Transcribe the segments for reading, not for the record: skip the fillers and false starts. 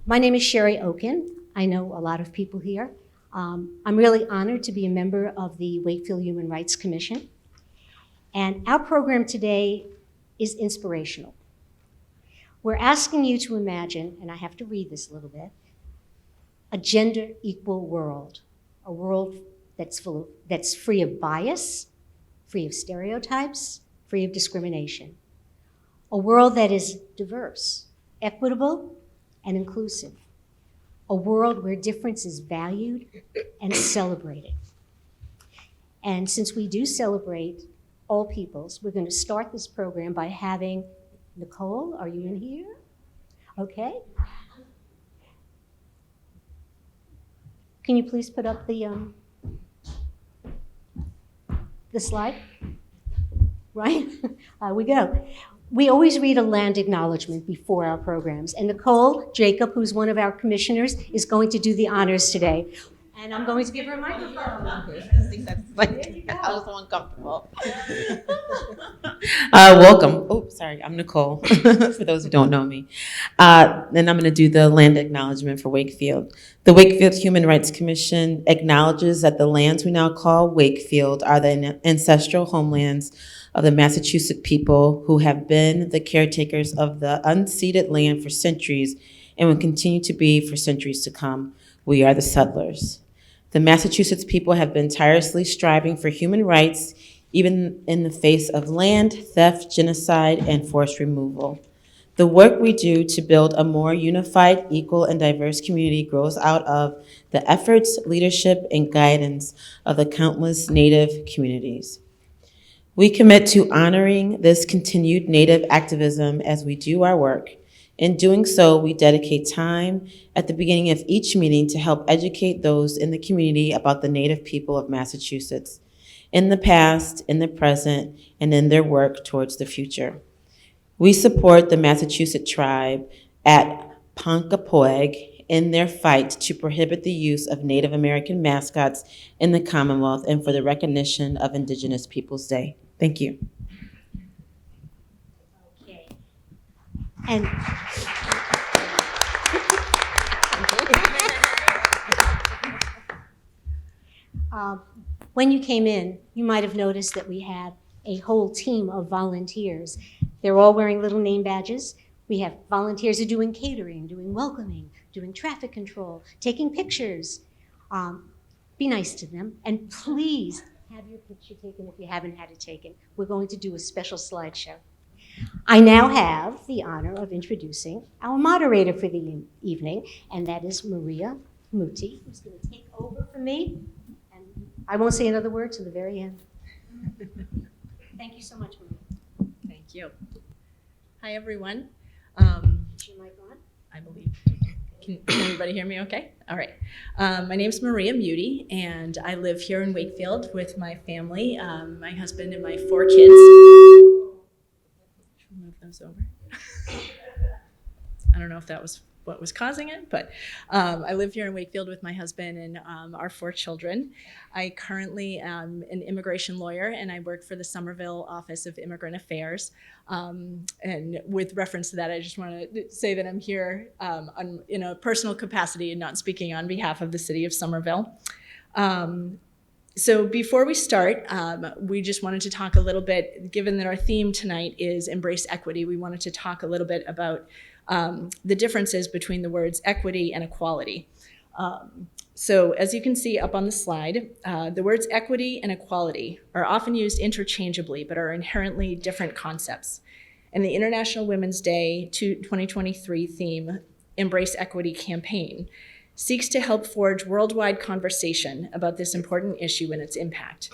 My name is Sherry Oken. I know a lot of people here. I'm really honored to be a member of the Wakefield Human Rights Commission. And our program today is inspirational. We're asking you to imagine, and I have to read this a little bit, a gender equal world, a world that's free of bias, free of stereotypes, free of discrimination. A world that is diverse, equitable, and inclusive. A world where difference is valued and celebrated. And since we do celebrate all peoples, we're going to start this program by having Nicole, are you in here? Okay. Can you please put up the slide? Right? We go. We always read a land acknowledgement before our programs, and Nicole Jacob, who's one of our commissioners, is going to do the honors today. And I'm going to give her a microphone. I think that's like, I was so uncomfortable. Welcome. Oh, sorry, I'm Nicole, for those who don't know me. And I'm going to do the land acknowledgement for Wakefield. The Wakefield Human Rights Commission acknowledges that the lands we now call Wakefield are the ancestral homelands of the Massachusetts people who have been the caretakers of the unceded land for centuries and will continue to be for centuries to come. We are the settlers. The Massachusetts people have been tirelessly striving for human rights, even in the face of land theft, genocide, and forced removal. The work we do to build a more unified, equal, and diverse community grows out of the efforts, leadership, and guidance of the countless Native communities. We commit to honoring this continued Native activism as we do our work. In doing so, we dedicate time at the beginning of each meeting to help educate those in the community about the Native people of Massachusetts, in the past, in the present, and in their work towards the future. We support the Massachusetts tribe at Ponkapoag in their fight to prohibit the use of Native American mascots in the Commonwealth and for the recognition of Indigenous Peoples Day. Thank you. Okay. And when you came in, you might have noticed that we have a whole team of volunteers. They're all wearing little name badges. We have volunteers who are doing catering, doing welcoming, doing traffic control, taking pictures. Be nice to them, and please have your picture taken if you haven't had it taken. We're going to do a special slideshow. I now have the honor of introducing our moderator for the evening, and that is Maria Muti, who's going to take over from me. And I won't say another word to the very end. Thank you so much, Maria. Thank you. Hi, everyone. Is your mic on? I believe. Can everybody hear me okay? All right. My name's Maria Muti, and I live here in Wakefield with my family, my husband and my 4 kids. Move those over. I don't know if that was what was causing it, but I live here in Wakefield with my husband and our 4 children. I currently am an immigration lawyer, and I work for the Somerville Office of Immigrant Affairs. And with reference to that, I just want to say that I'm here in a personal capacity and not speaking on behalf of the city of Somerville. So before we start, we just wanted to talk a little bit, given that our theme tonight is Embrace Equity, we wanted to talk a little bit about the differences between the words equity and equality. So as you can see up on the slide, the words equity and equality are often used interchangeably, but are inherently different concepts. And the International Women's Day 2023 theme, Embrace Equity campaign, seeks to help forge worldwide conversation about this important issue and its impact.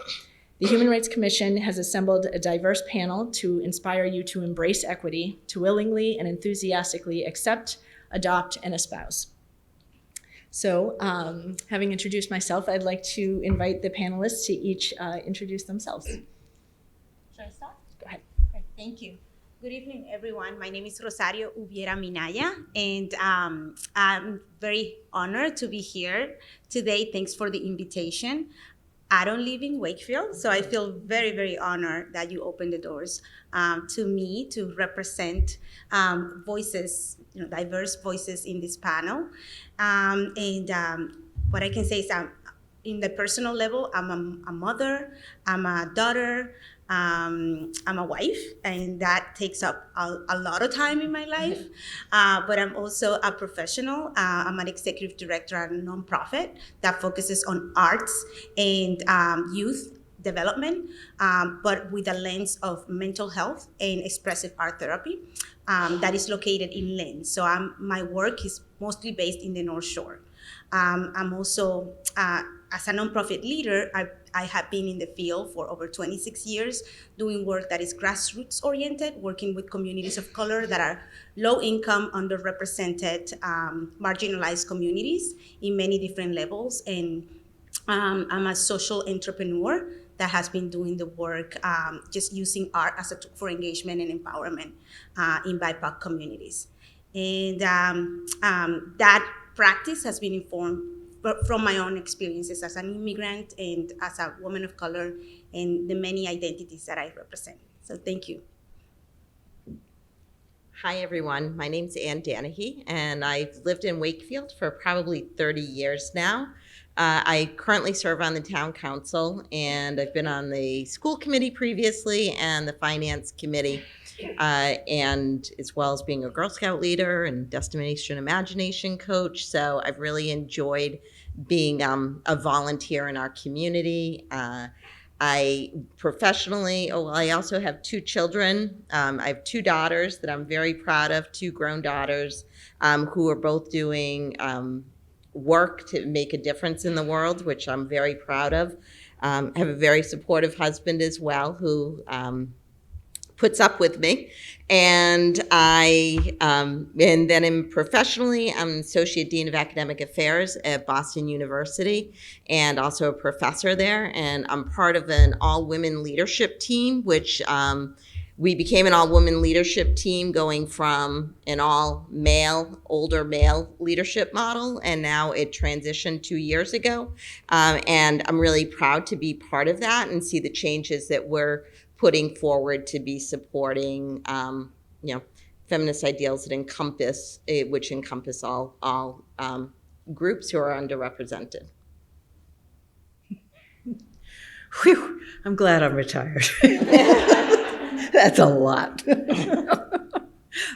The Human Rights Commission has assembled a diverse panel to inspire you to embrace equity, to willingly and enthusiastically accept, adopt, and espouse. So, having introduced myself, I'd like to invite the panelists to each introduce themselves. Should I start? Go ahead. Okay, thank you. Good evening, everyone. My name is Rosario Ubiera Minaya, and I'm very honored to be here today. Thanks for the invitation. I don't live in Wakefield, so I feel very, very honored that you opened the doors to me to represent voices, diverse voices in this panel. What I can say is, in the personal level, I'm a mother, I'm a daughter, I'm a wife, and that takes up a lot of time in my life. But I'm also a professional. I'm an executive director at a nonprofit that focuses on arts and youth development, but with a lens of mental health and expressive art therapy that is located in Lynn. So my work is mostly based in the North Shore. I'm also, as a nonprofit leader, I have been in the field for over 26 years, doing work that is grassroots oriented, working with communities of color that are low income, underrepresented, marginalized communities in many different levels. And I'm a social entrepreneur that has been doing the work just using art as a tool for engagement and empowerment in BIPOC communities. And that practice has been informed from my own experiences as an immigrant and as a woman of color and the many identities that I represent. So thank you. Hi, everyone. My name's Ann Danahy, and I've lived in Wakefield for probably 30 years now. I currently serve on the town council, and I've been on the school committee previously and the finance committee, and as well as being a Girl Scout leader and Destination Imagination coach. So I've really enjoyed being a volunteer in our community. I professionally, I also have two children. I have two daughters that I'm very proud of, two grown daughters who are both doing work to make a difference in the world, which I'm very proud of. I have a very supportive husband as well who puts up with me. And and then professionally, I'm Associate Dean of Academic Affairs at Boston University and also a professor there. And I'm part of an all-women leadership team, which we became an all-women leadership team going from an all-male, older male leadership model, and now it transitioned 2 years ago. And I'm really proud to be part of that and see the changes that we're putting forward to be supporting, feminist ideals that which encompass all groups who are underrepresented. Whew, I'm glad I'm retired. That's a lot.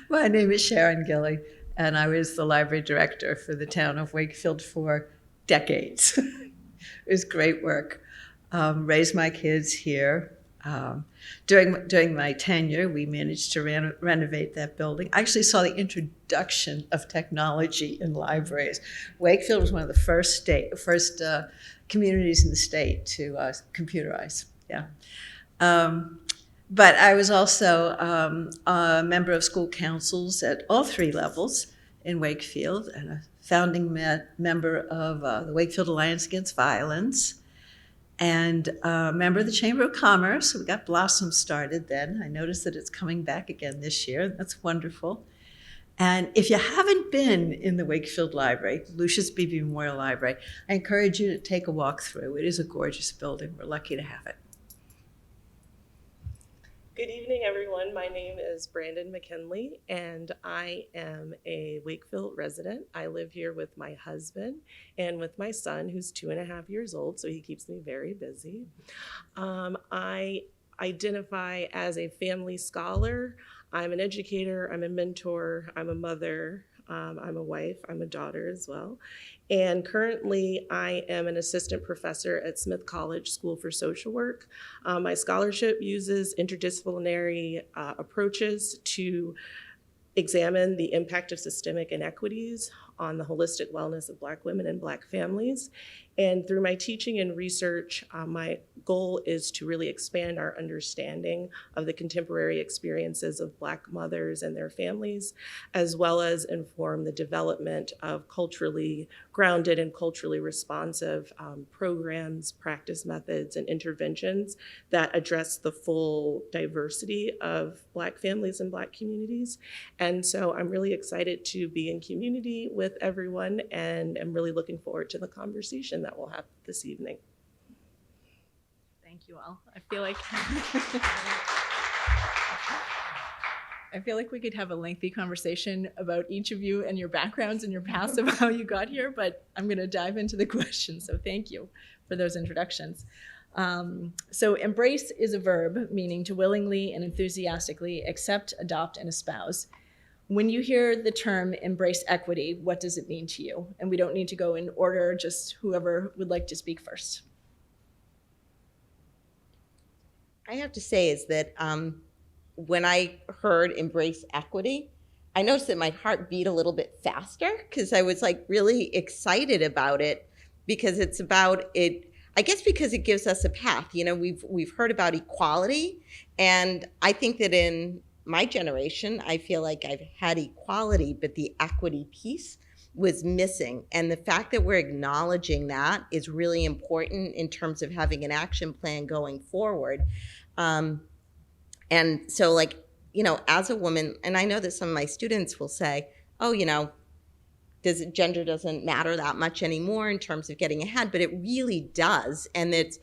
My name is Sharon Gilley, and I was the library director for the town of Wakefield for decades. It was great work. Raised my kids here. During my tenure, we managed to renovate that building. I actually saw the introduction of technology in libraries. Wakefield was one of the first communities in the state to computerize. Yeah. But I was also a member of school councils at all three levels in Wakefield and a founding member of the Wakefield Alliance Against Violence, and a member of the Chamber of Commerce. We got Blossom started then. I noticed that it's coming back again this year. That's wonderful. And if you haven't been in the Wakefield Library, Lucius Beebe Memorial Library, I encourage you to take a walk through. It is a gorgeous building. We're lucky to have it. Good evening, everyone. My name is Brandon McKinley, and I am a Wakefield resident. I live here with my husband and with my son, who's 2.5 years old, so he keeps me very busy. I identify as a family scholar. I'm an educator, I'm a mentor, I'm a mother, I'm a wife, I'm a daughter as well. And currently, I am an assistant professor at Smith College School for Social Work. My scholarship uses interdisciplinary approaches to examine the impact of systemic inequities on the holistic wellness of Black women and Black families. And through my teaching and research, my goal is to really expand our understanding of the contemporary experiences of Black mothers and their families, as well as inform the development of culturally grounded and culturally responsive programs, practice methods, and interventions that address the full diversity of Black families and Black communities. And so I'm really excited to be in community with everyone, and I'm really looking forward to the conversation that we'll have this evening. Thank you all. I feel like we could have a lengthy conversation about each of you and your backgrounds and your past of how you got here, but I'm going to dive into the questions. So thank you for those introductions. So embrace is a verb meaning to willingly and enthusiastically accept, adopt, and espouse. When you hear the term embrace equity, what does it mean to you? And we don't need to go in order, just whoever would like to speak first. I have to say is that when I heard embrace equity, I noticed that my heart beat a little bit faster because I was like really excited about it because it's about it. I guess because it gives us a path. You know, we've heard about equality, and I think that in my generation, I feel like I've had equality, but the equity piece was missing. And the fact that we're acknowledging that is really important in terms of having an action plan going forward. And so, like, you know, as a woman, and I know that some of my students will say, oh, you know, gender doesn't matter that much anymore in terms of getting ahead, but it really does. And it's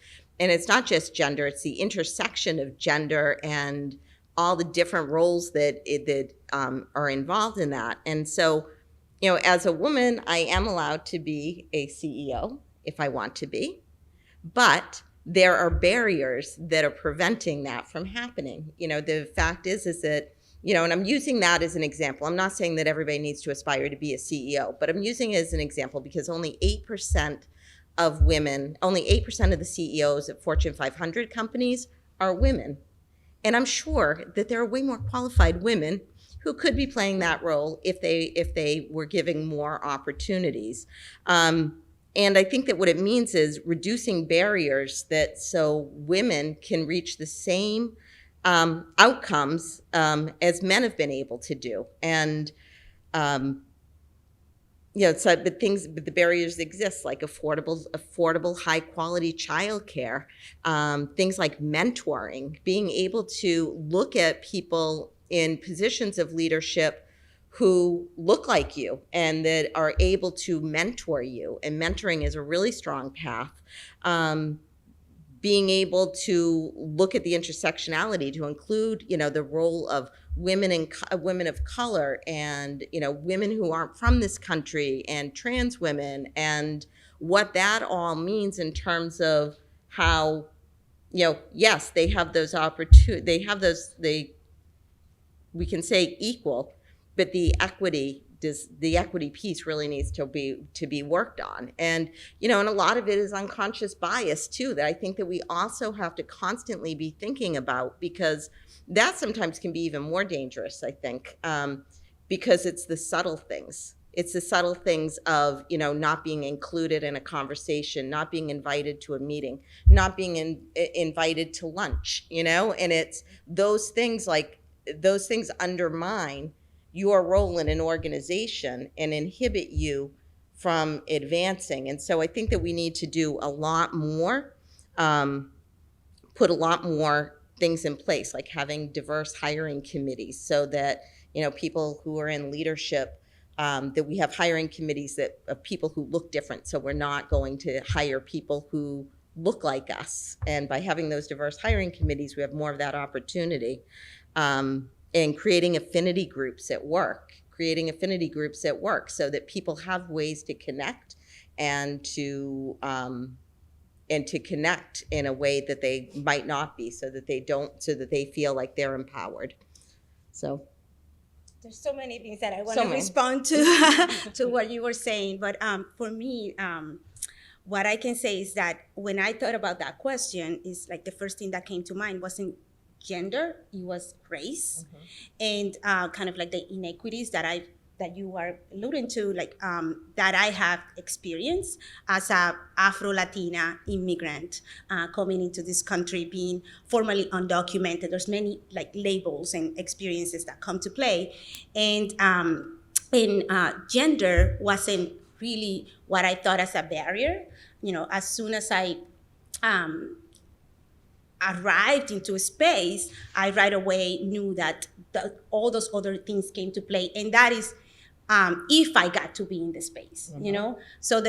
not just gender, it's the intersection of gender and all the different roles that are involved in that. And so, you know, as a woman, I am allowed to be a CEO if I want to be, but there are barriers that are preventing that from happening. You know, the fact is that, you know, and I'm using that as an example. I'm not saying that everybody needs to aspire to be a CEO, but I'm using it as an example because only 8% of the CEOs of Fortune 500 companies are women. And I'm sure that there are way more qualified women who could be playing that role if they were giving more opportunities. And I think that what it means is reducing barriers so women can reach the same outcomes as men have been able to do. And you know, but the barriers exist, like affordable, high quality childcare, things like mentoring, being able to look at people in positions of leadership who look like you and that are able to mentor you. And mentoring is a really strong path. Being able to look at the intersectionality to include, you know, the role of women of color and, you know, women who aren't from this country and trans women and what that all means in terms of how, you know, yes, they have those opportunities, we can say equal, but the equity piece really needs to be worked on. And, you know, and a lot of it is unconscious bias too, that I think that we also have to constantly be thinking about, because that sometimes can be even more dangerous, I think, because it's the subtle things. It's the subtle things of, you know, not being included in a conversation, not being invited to a meeting, not being invited to lunch, you know, and it's those things undermine your role in an organization and inhibit you from advancing. And so I think that we need to do a lot more, put a lot more things in place, like having diverse hiring committees so that, you know, people who are in leadership, that we have hiring committees of people who look different. So we're not going to hire people who look like us. And by having those diverse hiring committees, we have more of that opportunity. And creating affinity groups at work so that people have ways to connect and to connect in a way that they might not be, so that they feel like they're empowered. So there's so many things that I want to respond to what you were saying, but for me, what I can say is that when I thought about that question, is like the first thing that came to mind wasn't gender, it was race, and kind of like the inequities that you are alluding to, like that I have experienced as a Afro-Latina immigrant coming into this country, being formally undocumented. There's many like labels and experiences that come to play, and gender wasn't really what I thought as a barrier. You know, as soon as I arrived into a space, I right away knew that all those other things came to play, and that is if I got to be in the space, you know. So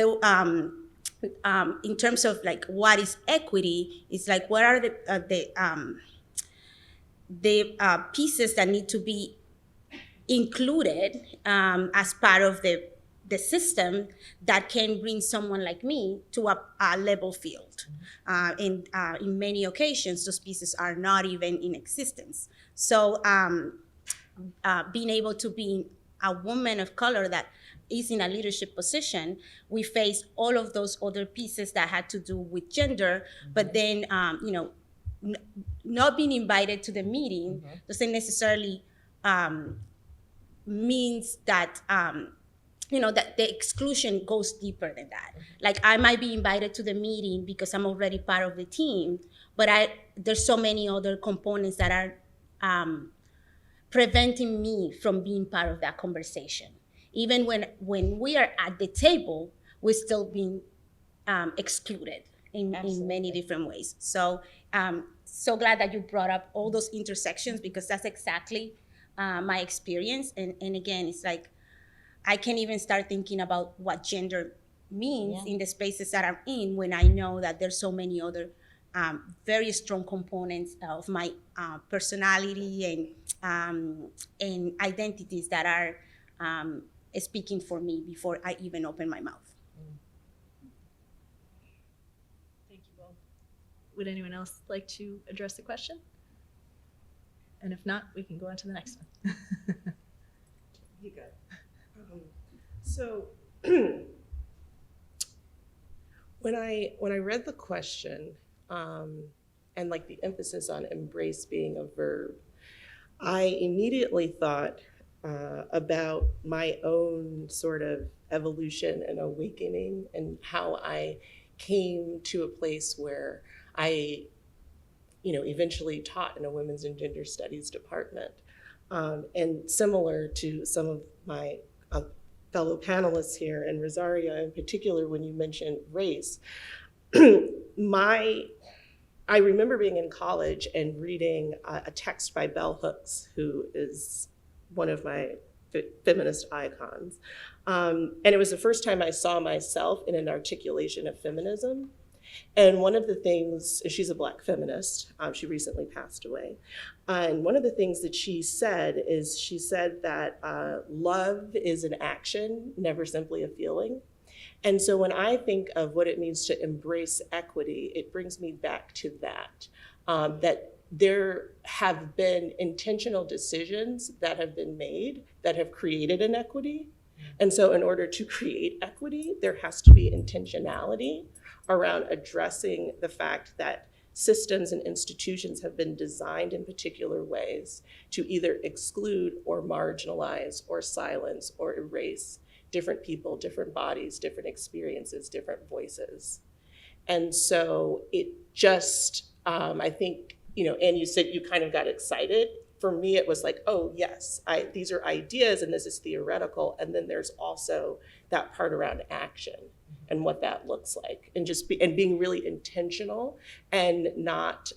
in terms of like what is equity, it's like what are the pieces that need to be included as part of the system that can bring someone like me to a level field. In many occasions, those pieces are not even in existence. So being able to be a woman of color that is in a leadership position, we face all of those other pieces that had to do with gender, but then, not being invited to the meeting doesn't necessarily means that that the exclusion goes deeper than that. Like I might be invited to the meeting because I'm already part of the team, but there's so many other components that are preventing me from being part of that conversation. Even when we are at the table, we're still being excluded in many different ways. So so glad that you brought up all those intersections, because that's exactly my experience. And again, it's like I can't even start thinking about what gender means in the spaces that I'm in when I know that there's so many other very strong components of my personality and identities that are speaking for me before I even open my mouth. Thank you both. Would anyone else like to address the question? And if not, we can go on to the next one. You got it. So when I read the question and like the emphasis on embrace being a verb, I immediately thought about my own sort of evolution and awakening and how I came to a place where I, eventually taught in a women's and gender studies department. And similar to some of my fellow panelists here, and Rosaria in particular, when you mentioned race, I remember being in college and reading a text by Bell Hooks, who is one of my feminist icons. And it was the first time I saw myself in an articulation of feminism. And one of the things, she's a Black feminist, she recently passed away. And one of the things that she said that love is an action, never simply a feeling. And so when I think of what it means to embrace equity, it brings me back to that, that there have been intentional decisions that have been made that have created inequity. And so in order to create equity, there has to be intentionality around addressing the fact that systems and institutions have been designed in particular ways to either exclude or marginalize or silence or erase different people, different bodies, different experiences, different voices. And so it just, I think, and you said you kind of got excited. For me, it was like, oh yes, these are ideas and this is theoretical. And then there's also that part around action and what that looks like, and just being really intentional and not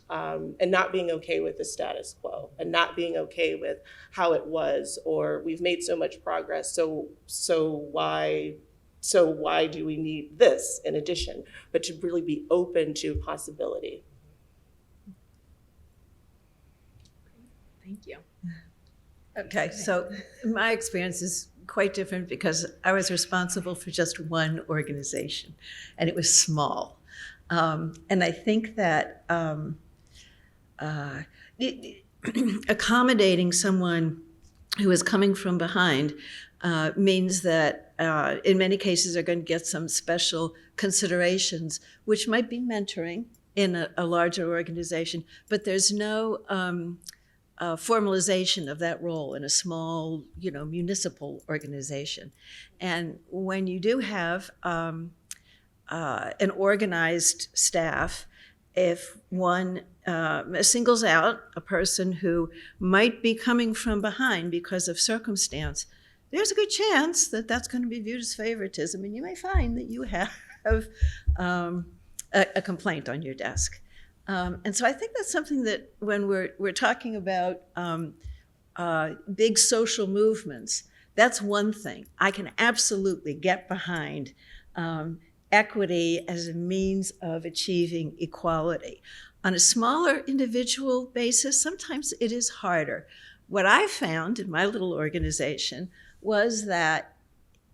being okay with the status quo, and not being okay with how it was, or we've made so much progress, so why do we need this in addition? But to really be open to possibility. Thank you. Okay, so my experience is quite different because I was responsible for just one organization, and it was small. And I think that accommodating someone who is coming from behind means that in many cases they're going to get some special considerations, which might be mentoring in a larger organization, but there's no formalization of that role in a small, municipal organization. And when you do have an organized staff, if one singles out a person who might be coming from behind because of circumstance, there's a good chance that that's going to be viewed as favoritism, and you may find that you have a complaint on your desk. And so I think that's something that when we're talking about big social movements, that's one thing I can absolutely get behind equity as a means of achieving equality. On a smaller individual basis, sometimes it is harder. What I found in my little organization was that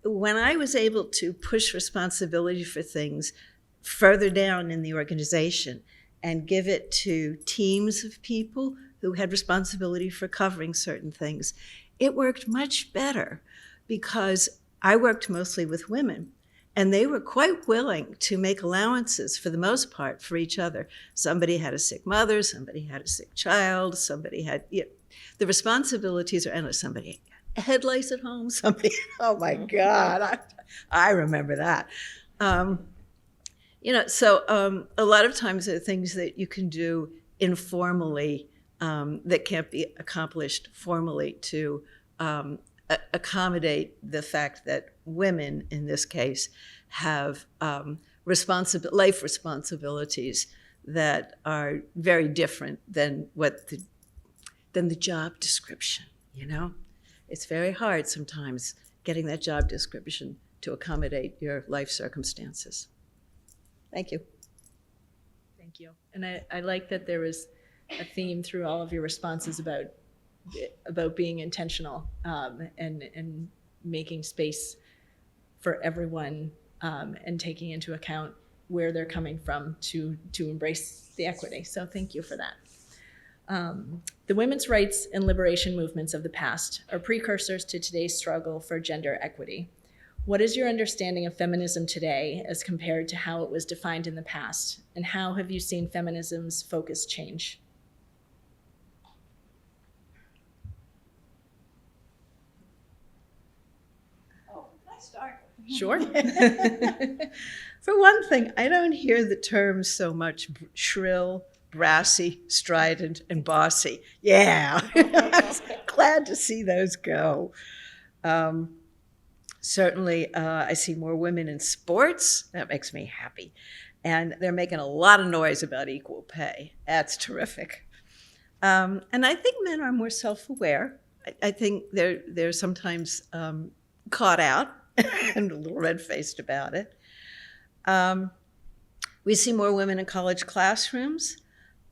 when I was able to push responsibility for things further down in the organization and give it to teams of people who had responsibility for covering certain things, it worked much better because I worked mostly with women. And they were quite willing to make allowances, for the most part, for each other. Somebody had a sick mother, somebody had a sick child, somebody had, the responsibilities are endless. Somebody had head lice at home, somebody, oh my God, I remember that. So a lot of times there are things that you can do informally that can't be accomplished formally to accommodate the fact that women, in this case, have life responsibilities that are very different than the job description. It's very hard sometimes getting that job description to accommodate your life circumstances. Thank you. Thank you. And I like that there was a theme through all of your responses about being intentional and making space for everyone and taking into account where they're coming from to embrace the equity. So thank you for that. The women's rights and liberation movements of the past are precursors to today's struggle for gender equity. What is your understanding of feminism today as compared to how it was defined in the past? And how have you seen feminism's focus change? Sure. For one thing, I don't hear the terms so much shrill, brassy, strident, and bossy. Yeah, I'm glad to see those go. Certainly, I see more women in sports. That makes me happy. And they're making a lot of noise about equal pay. That's terrific. And I think men are more self-aware. I think they're sometimes caught out and a little red-faced about it. We see more women in college classrooms.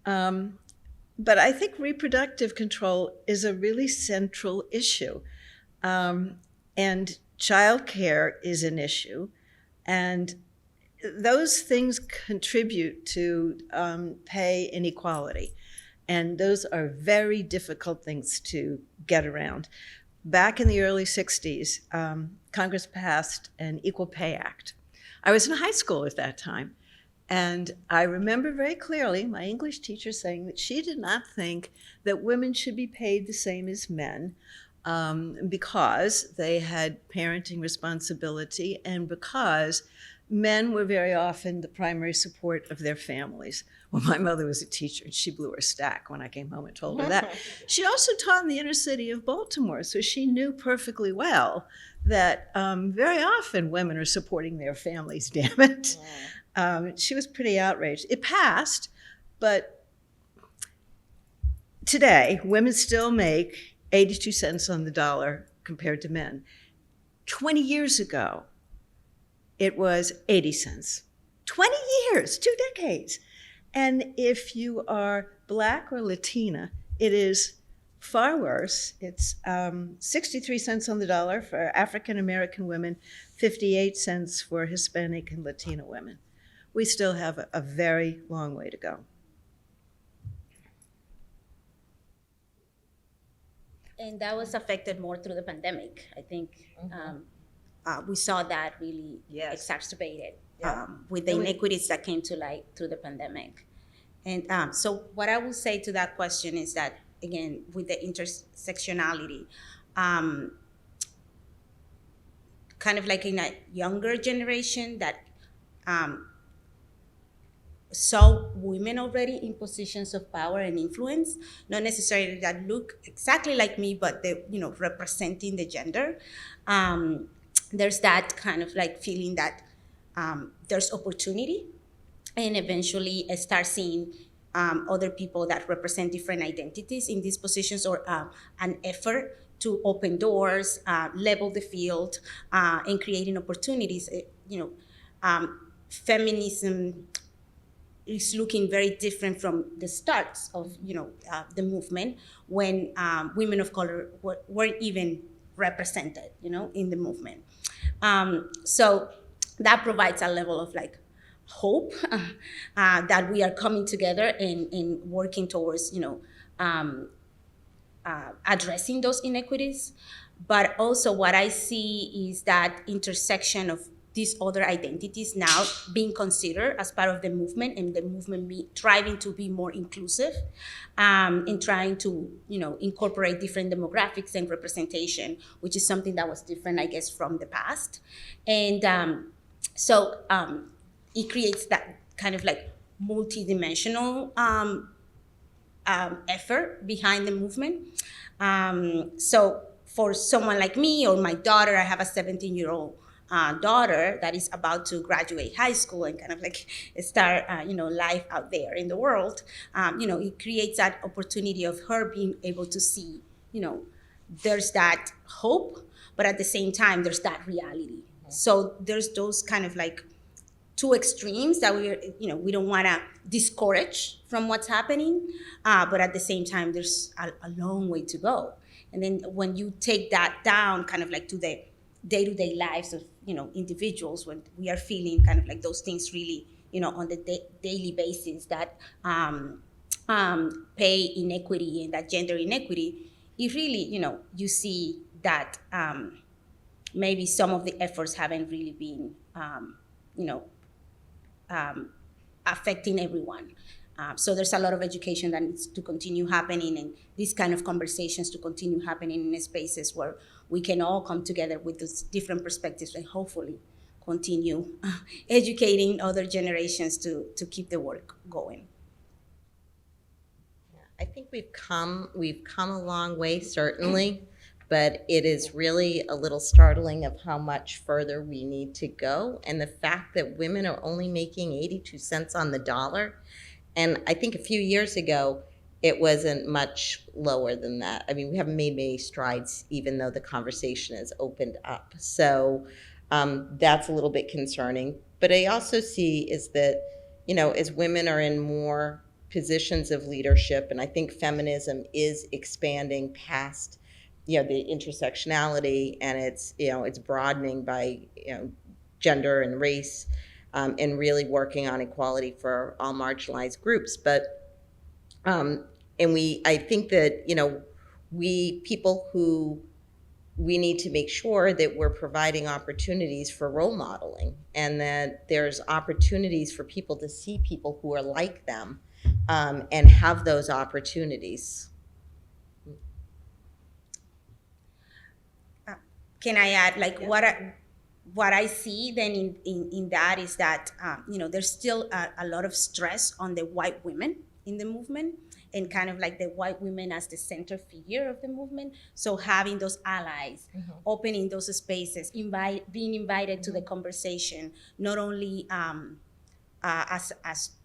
But I think reproductive control is a really central issue. And childcare is an issue. And those things contribute to pay inequality. And those are very difficult things to get around. Back in the early 60s, Congress passed an Equal Pay Act. I was in high school at that time. And I remember very clearly my English teacher saying that she did not think that women should be paid the same as men because they had parenting responsibility and because men were very often the primary support of their families. Well, my mother was a teacher and she blew her stack when I came home and told her that. She also taught in the inner city of Baltimore, so she knew perfectly well that very often women are supporting their families, damn it. She was pretty outraged. It passed, but today, women still make 82 cents on the dollar compared to men. 20 years ago, it was 80 cents. 20 years, 2 decades. And if you are Black or Latina, it is far worse. It's 63 cents on the dollar for African American women, 58 cents for Hispanic and Latina women. We still have a very long way to go. And that was affected more through the pandemic. I think we saw that really exacerbated with the inequities that came to light through the pandemic. And so what I will say to that question is that, again, with the intersectionality, kind of like in a younger generation that saw women already in positions of power and influence, not necessarily that look exactly like me, but they, representing the gender. There's that kind of like feeling that there's opportunity, and eventually start seeing other people that represent different identities in these positions, or an effort to open doors, level the field, and creating opportunities. feminism is looking very different from the starts of the movement, when women of color weren't even represented in the movement. So that provides a level of like hope that we are coming together and working towards addressing those inequities. But also what I see is that intersection of these other identities now being considered as part of the movement, and the movement striving to be more inclusive, and trying to incorporate different demographics and representation, which is something that was different, I guess, from the past. And so it creates that kind of like multidimensional effort behind the movement. So for someone like me or my daughter, I have a 17-year-old daughter that is about to graduate high school and kind of like start, life out there in the world. It creates that opportunity of her being able to see, there's that hope, but at the same time, there's that reality. So there's those kind of like two extremes that we don't want to discourage from what's happening, but at the same time, there's a long way to go. And then when you take that down kind of like to the day-to-day lives of individuals, when we are feeling kind of like those things really on the daily basis, that pay inequity and that gender inequity, it really you see that maybe some of the efforts haven't really been affecting everyone. So there's a lot of education that needs to continue happening, and these kind of conversations to continue happening in spaces where we can all come together with those different perspectives and hopefully continue educating other generations to keep the work going. I think we've come a long way, certainly, but it is really a little startling of how much further we need to go. And the fact that women are only making 82 cents on the dollar. And I think a few years ago, it wasn't much lower than that. I mean, we haven't made many strides, even though the conversation has opened up. So that's a little bit concerning. But I also see is that, as women are in more positions of leadership, and I think feminism is expanding past, the intersectionality, and it's broadening by, gender and race, and really working on equality for all marginalized groups. But I think that we need to make sure that we're providing opportunities for role modeling, and that there's opportunities for people to see people who are like them, and have those opportunities. Can I add, like, what I see then in that is that, there's still a lot of stress on the white women in the movement, and kind of like the white women as the center figure of the movement. So having those allies, opening those spaces, being invited to the conversation, not only as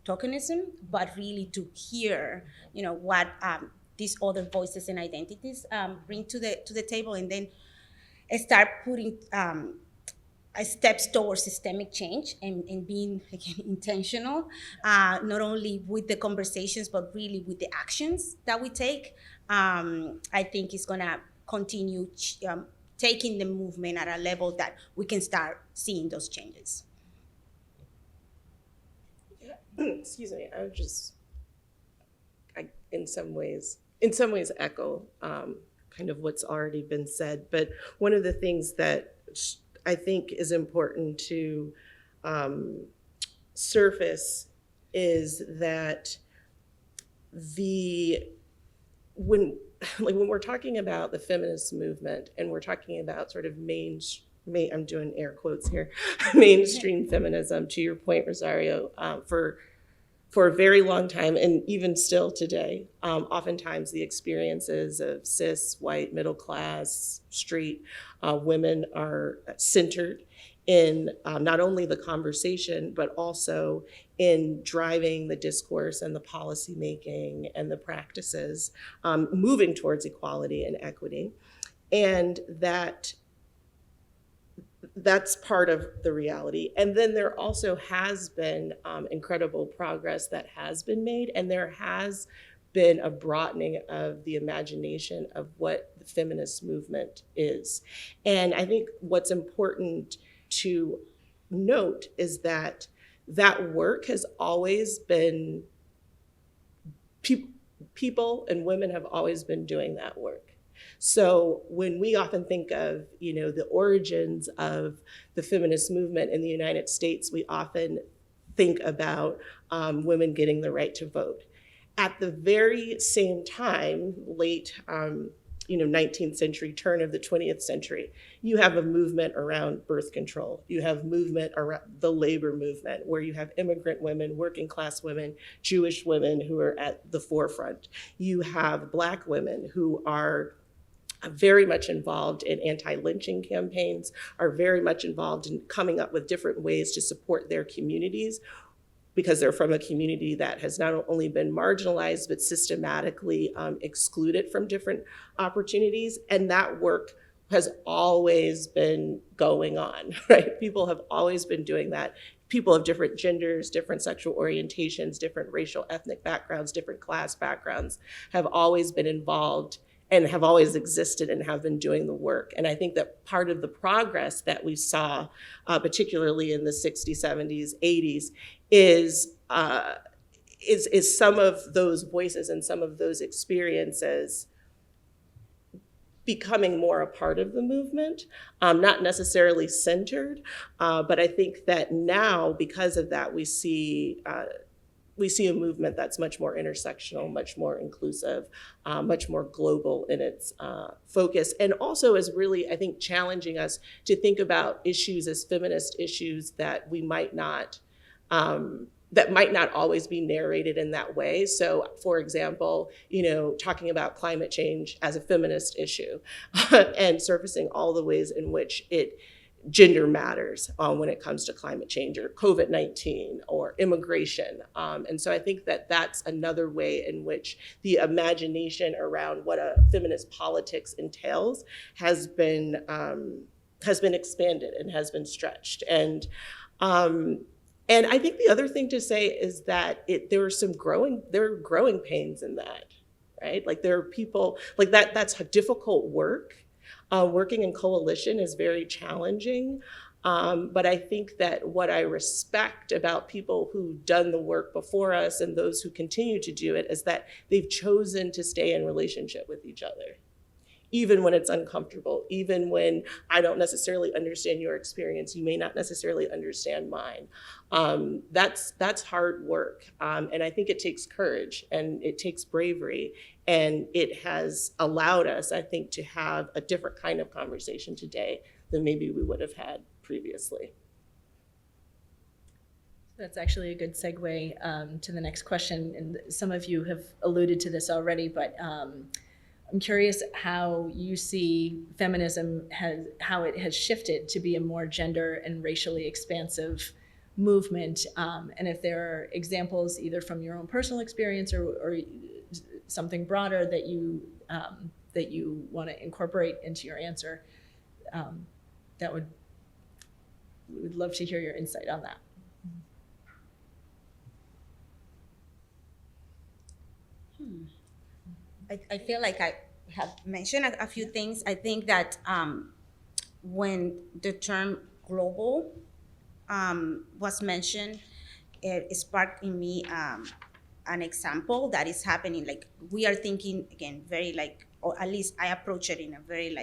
tokenism, but really to hear, what these other voices and identities bring to the table, and then start putting steps towards systemic change, and being, again, intentional, not only with the conversations, but really with the actions that we take. I think is going to continue taking the movement at a level that we can start seeing those changes. Excuse me, I in some ways echo kind of what's already been said, but one of the things that I think is important to surface is that when we're talking about the feminist movement, and we're talking about sort of I'm doing air quotes here, mainstream feminism, to your point, Rosario, for a very long time, and even still today, oftentimes the experiences of cis, white, middle class, straight women are centered in not only the conversation, but also in driving the discourse and the policy making and the practices, moving towards equality and equity. And that that's part of the reality. And then there also has been incredible progress that has been made, and there has been a broadening of the imagination of what the feminist movement is. And I think what's important to note is that that work has always been, people and women have always been doing that work. So when we often think of, the origins of the feminist movement in the United States, we often think about women getting the right to vote. At the very same time, late 19th century, turn of the 20th century, you have a movement around birth control. You have movement around the labor movement, where you have immigrant women, working class women, Jewish women who are at the forefront. You have Black women who are very much involved in anti-lynching campaigns, are very much involved in coming up with different ways to support their communities, because they're from a community that has not only been marginalized, but systematically excluded from different opportunities. And that work has always been going on, right? People have always been doing that. People of different genders, different sexual orientations, different racial, ethnic backgrounds, different class backgrounds have always been involved and have always existed and have been doing the work. And I think that part of the progress that we saw, particularly in the 60s, 70s, 80s, is some of those voices and some of those experiences becoming more a part of the movement, not necessarily centered, but I think that now, because of that, we see a movement that's much more intersectional, much more inclusive, much more global in its focus, and also is really, I think, challenging us to think about issues as feminist issues that we might not always be narrated in that way. So, for example, talking about climate change as a feminist issue and surfacing all the ways in which gender matters when it comes to climate change, or COVID-19, or immigration. And so I think that that's another way in which the imagination around what a feminist politics entails has been expanded and has been stretched. And I think the other thing to say is that there are growing pains in that, right? Like, there are people like that. That's difficult work. Working in coalition is very challenging, but I think that what I respect about people who've done the work before us and those who continue to do it is that they've chosen to stay in relationship with each other, even when it's uncomfortable, even when I don't necessarily understand your experience, you may not necessarily understand mine. That's hard work, and I think it takes courage and it takes bravery. And it has allowed us, I think, to have a different kind of conversation today than maybe we would have had previously. That's actually a good segue to the next question. And some of you have alluded to this already, but I'm curious how you see feminism, how it has shifted to be a more gender and racially expansive movement, and if there are examples either from your own personal experience or something broader that you want to incorporate into your answer, we would love to hear your insight on that. I feel like I have mentioned a few things. I think that when the term global was mentioned, it sparked in me an example that is happening. Like, we are thinking, again, very or at least I approach it in a very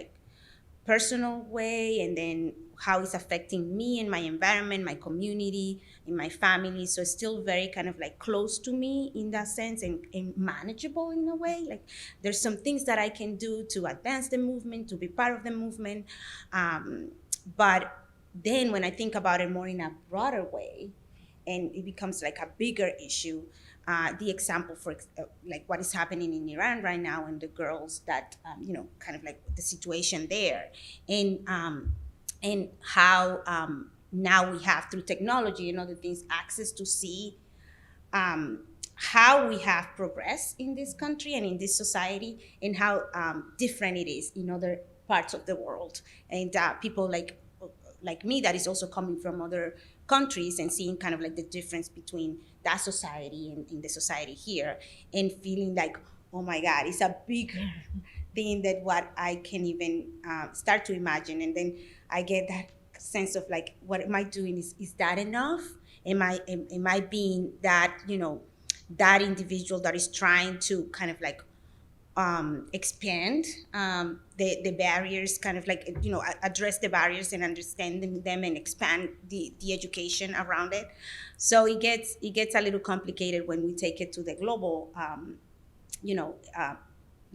personal way, and then how it's affecting me and my environment, my community, in my family. So it's still very kind of close to me in that sense, and manageable in a way. There's some things that I can do to advance the movement, to be part of the movement. But then when I think about it more in a broader way, and it becomes a bigger issue, the example for what is happening in Iran right now, and the girls that kind of the situation there, and how now we have, through technology and other things, access to see how we have progressed in this country and in this society, and how different it is in other parts of the world, and people like me that is also coming from other countries and seeing kind of like the difference between that society and in the society here, and feeling like, oh my God, it's a bigger thing than what I can even start to imagine. And then I get that sense of like, what am I doing? Is that enough? Am I being that, that individual that is trying to kind of like expand the barriers, kind of like, address the barriers and understanding them and expand the education around it. So it gets a little complicated when we take it to the global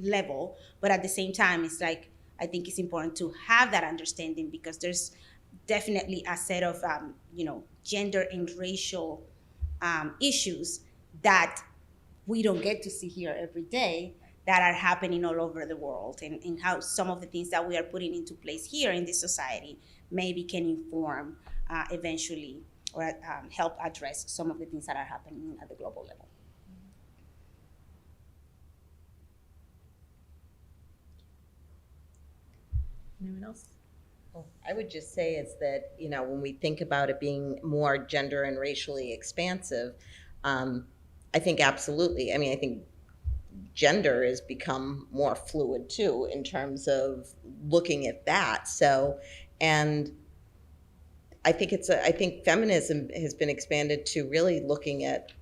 level, but at the same time, it's like, I think it's important to have that understanding, because there's definitely a set of gender and racial issues that we don't get to see here every day, that are happening all over the world, and how some of the things that we are putting into place here in this society maybe can inform eventually, or help address some of the things that are happening at the global level. Anyone else? I would just say is that, when we think about it being more gender and racially expansive, I think absolutely. I mean, I think gender has become more fluid too, in terms of looking at that. So, and I think I think feminism has been expanded to really looking at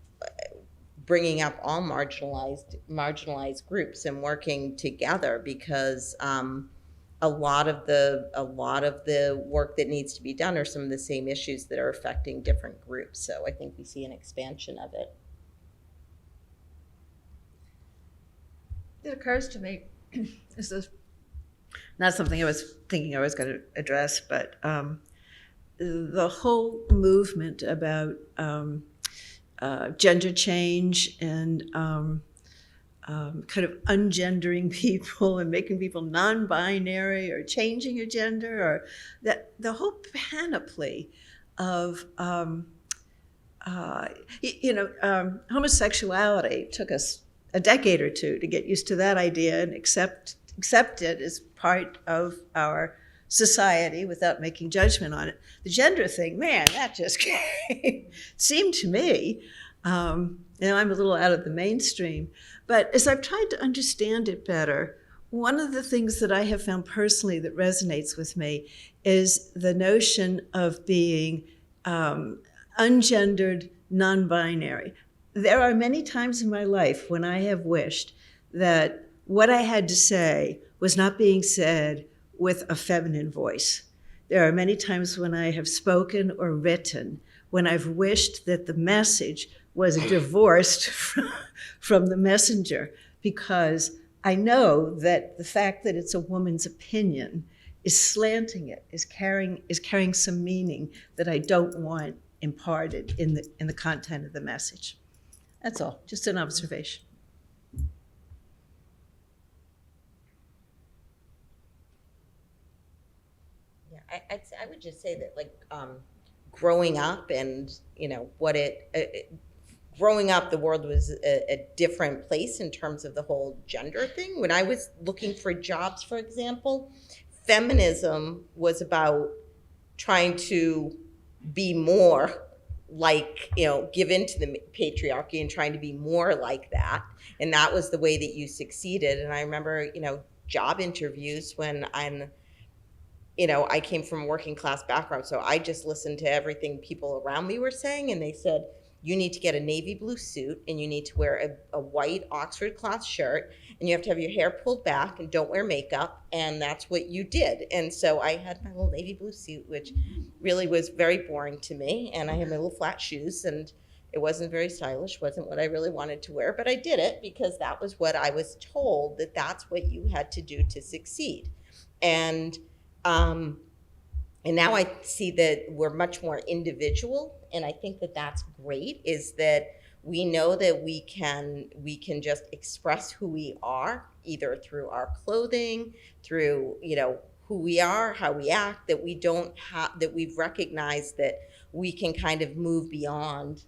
bringing up all marginalized groups and working together, because a lot of the work that needs to be done are some of the same issues that are affecting different groups. So I think we see an expansion of it. It occurs to me, this is not something I was thinking I was going to address, but the whole movement about gender change and kind of ungendering people and making people non-binary or changing your gender, or that the whole panoply of homosexuality took us a decade or two to get used to that idea and accept it as part of our society without making judgment on it. The gender thing, man, that just seemed to me, I'm a little out of the mainstream, but as I've tried to understand it better, one of the things that I have found personally that resonates with me is the notion of being ungendered, non-binary. There are many times in my life when I have wished that what I had to say was not being said with a feminine voice. There are many times when I have spoken or written when I've wished that the message was divorced from the messenger, because I know that the fact that it's a woman's opinion is slanting it, is carrying some meaning that I don't want imparted in the content of the message. That's all, just an observation. Yeah, I would just say that, like, growing up and, growing up, the world was a different place in terms of the whole gender thing. When I was looking for jobs, for example, feminism was about trying to be more like, give into the patriarchy and trying to be more like that. And that was the way that you succeeded. And I remember, job interviews when I came from a working class background, so I just listened to everything people around me were saying, and they said, you need to get a navy blue suit, and you need to wear a white Oxford cloth shirt, and you have to have your hair pulled back, and don't wear makeup, and that's what you did. And so I had my little navy blue suit, which really was very boring to me, and I had my little flat shoes, and it wasn't very stylish, wasn't what I really wanted to wear, but I did it because that was what I was told, that that's what you had to do to succeed. And now I see that we're much more individual, and I think that that's great, is that we know that we can just express who we are, either through our clothing, through, who we are, how we act, that we've recognized that we can kind of move beyond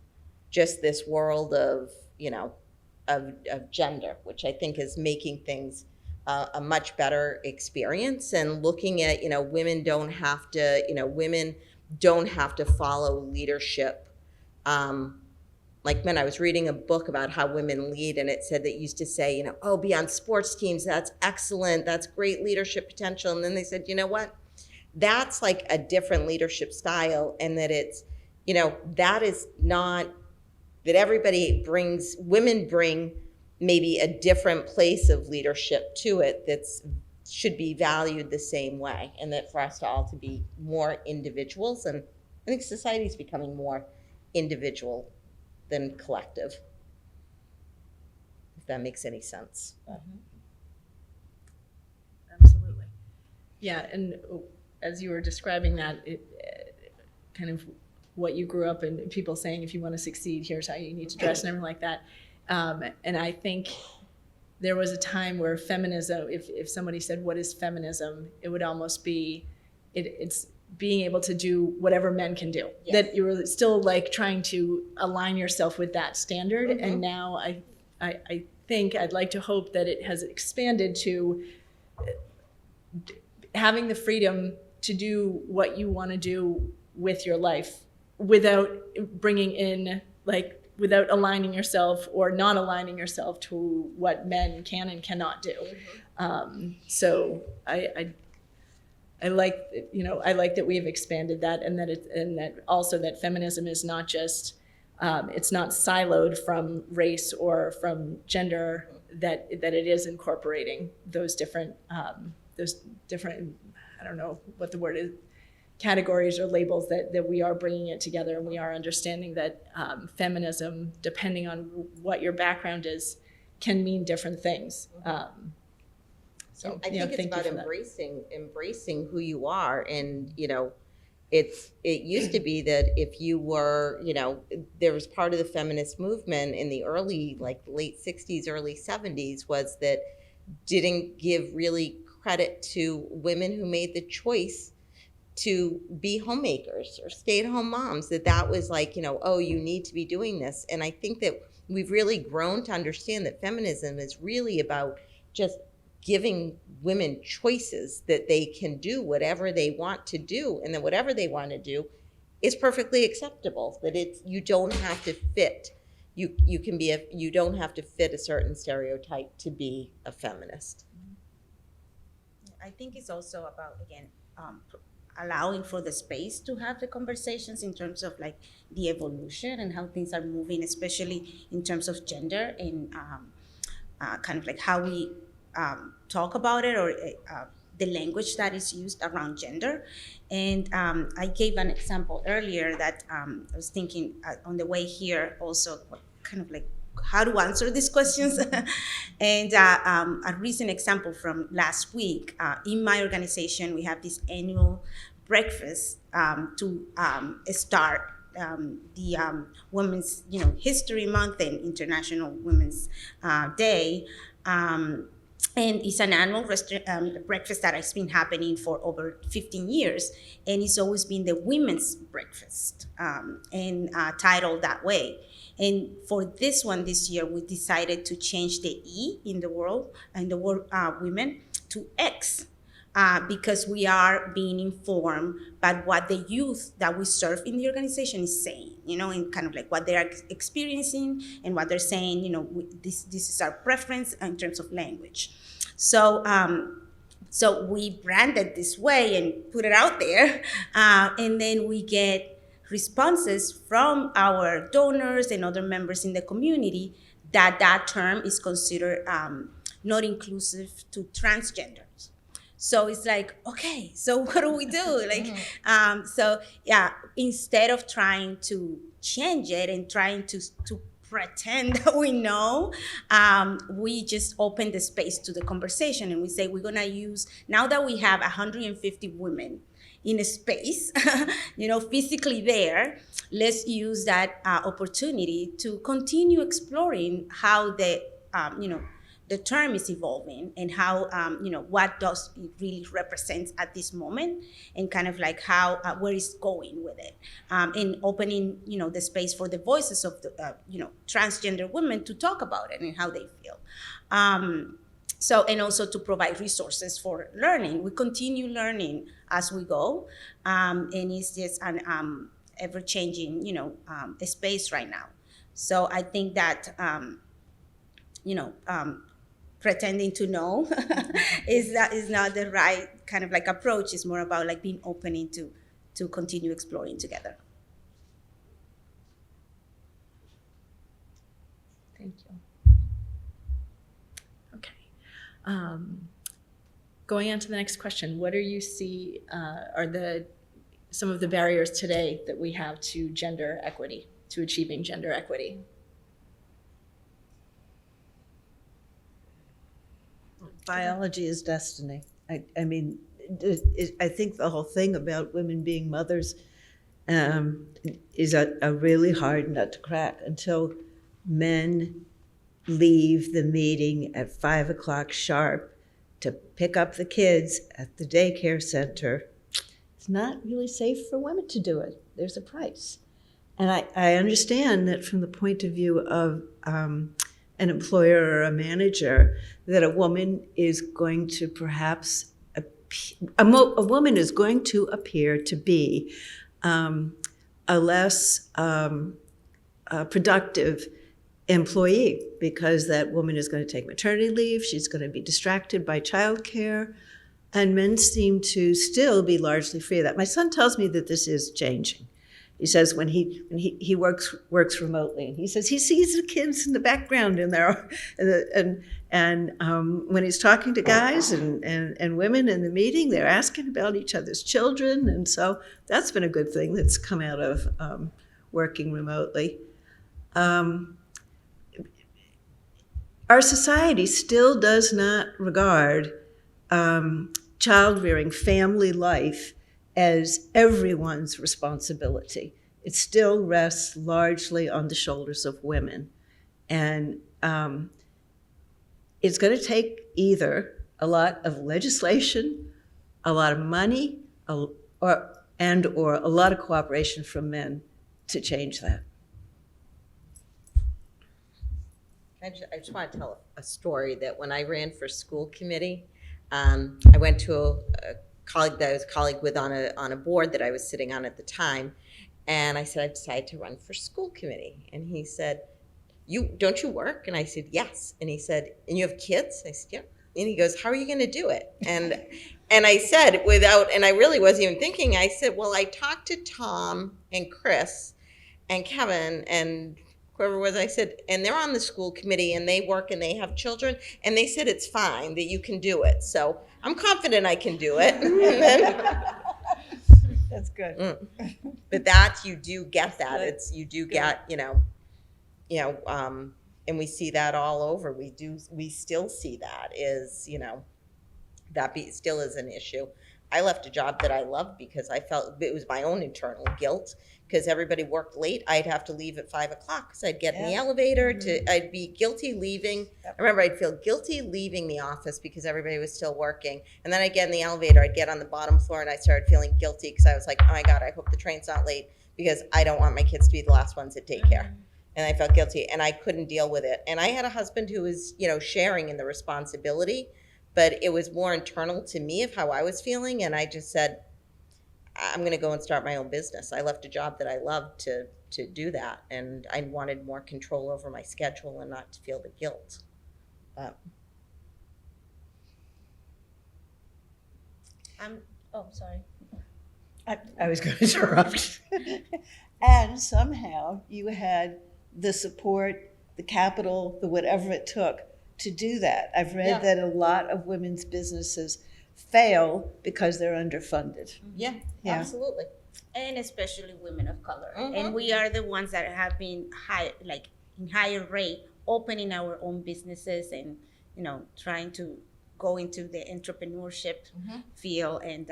just this world of, of gender, which I think is making things a much better experience, and looking at, women don't have to follow leadership. Like when I was reading a book about how women lead, and it said that used to say, oh, be on sports teams, that's excellent, that's great leadership potential. And then they said, you know what? That's like a different leadership style, and that it's, that is not, that women bring maybe a different place of leadership to it that's should be valued the same way, and that for us to all to be more individuals, and I think society's becoming more individual than collective, if that makes any sense. Absolutely. Yeah, and as you were describing that, it kind of what you grew up in, people saying, if you want to succeed, here's how you need to dress and everything like that. And I think there was a time where feminism, if somebody said, what is feminism? It would almost be, it's being able to do whatever men can do. Yes. That you're still like trying to align yourself with that standard. Mm-hmm. And now I think, I'd like to hope that it has expanded to having the freedom to do what you want to do with your life without bringing in, like, without aligning yourself or not aligning yourself to what men can and cannot do. Mm-hmm. So I like, I like that we have expanded that, and that also that feminism is not just, it's not siloed from race or from gender, that it is incorporating those different, I don't know what the word is, categories or labels, that we are bringing it together, and we are understanding that feminism, depending on what your background is, can mean different things. So I think it's about embracing who you are. And, it used to be that if you were, there was part of the feminist movement in the late 60s, early 70s, was that didn't give really credit to women who made the choice to be homemakers or stay-at-home moms, that was like, oh, you need to be doing this. And I think that we've really grown to understand that feminism is really about just giving women choices, that they can do whatever they want to do, and that whatever they want to do is perfectly acceptable, that you don't have to fit. You don't have to fit a certain stereotype to be a feminist. I think it's also about, again, allowing for the space to have the conversations in terms of like the evolution and how things are moving, especially in terms of gender, and kind of like how we talk about it, or the language that is used around gender. And I gave an example earlier that I was thinking on the way here also, kind of like how to answer these questions. And a recent example from last week, in my organization, we have this annual breakfast to start the Women's History Month and International Women's Day. And it's an annual breakfast that has been happening for over 15 years. And it's always been the Women's Breakfast, and titled that way. And for this one this year, we decided to change the E in the word women to X, because we are being informed by what the youth that we serve in the organization is saying, and kind of like what they are experiencing and what they're saying, this is our preference in terms of language. So so we branded this way and put it out there, and then we get responses from our donors and other members in the community that term is considered not inclusive to transgenders. So it's like, okay, so what do we do? So yeah, instead of trying to change it and trying to pretend that we know, we just open the space to the conversation, and we say we're gonna use, now that we have 150 women in a space, physically there, let's use that opportunity to continue exploring how the term is evolving, and how, what does it really represent at this moment, and kind of like how, where it's going with it, and opening, the space for the voices of the, transgender women to talk about it and how they feel. So, and also to provide resources for learning. We continue learning as we go, and it's just an ever-changing, space right now. So I think that, pretending to know is not the right kind of like approach. It's more about like being open to continue exploring together. Thank you. Okay. Going on to the next question, what do you see are some of the barriers today that we have to gender equity, to achieving gender equity? Biology is destiny. I mean, I think the whole thing about women being mothers is a really hard nut to crack until men leave the meeting at 5 o'clock sharp to pick up the kids at the daycare center. It's not really safe for women to do it. There's a price. And I understand that from the point of view of an employer or a manager, that a woman is going to perhaps, a woman is going to appear to be a less productive employee, because that woman is going to take maternity leave, she's going to be distracted by childcare, and men seem to still be largely free of that. My son tells me that this is changing. He says when he works remotely, he says he sees the kids in the background in there, and when he's talking to guys and women in the meeting, they're asking about each other's children, and so that's been a good thing that's come out of working remotely. Our society still does not regard child-rearing, family life as everyone's responsibility. It still rests largely on the shoulders of women. And it's going to take either a lot of legislation, a lot of money, or a lot of cooperation from men to change that. I just want to tell a story that when I ran for school committee, I went to a colleague that I was a colleague with on a board that I was sitting on at the time, and I said, I decided to run for school committee. And he said, don't you work? And I said, yes. And he said, and you have kids? I said, yeah. And he goes, how are you going to do it? And I said, and I really wasn't even thinking, I said, well, I talked to Tom and Chris and Kevin and whoever was, I said, and they're on the school committee and they work and they have children, and they said it's fine, that you can do it. So I'm confident I can do it. And then, That's good. but that you do get that. It's you do get, and we see that all over. We still see that is, still is an issue. I left a job that I loved because I felt it was my own internal guilt, because everybody worked late. I'd have to leave at 5 o'clock because I'd get in the elevator I'd be guilty leaving. Yep. I remember I'd feel guilty leaving the office because everybody was still working. And then I'd get in the elevator, I'd get on the bottom floor and I started feeling guilty because I was like, oh my God, I hope the train's not late because I don't want my kids to be the last ones at daycare. And I felt guilty and I couldn't deal with it. And I had a husband who was, sharing in the responsibility, but it was more internal to me of how I was feeling. And I just said, I'm going to go and start my own business. I left a job that I loved to do that. And I wanted more control over my schedule and not to feel the guilt. Sorry. I was going to interrupt. And somehow you had the support, the capital, the whatever it took to do that. I've read that a lot of women's businesses fail because they're underfunded. Yeah, absolutely. And especially women of color. Mm-hmm. And we are the ones that have been in higher rate opening our own businesses and trying to go into the entrepreneurship field and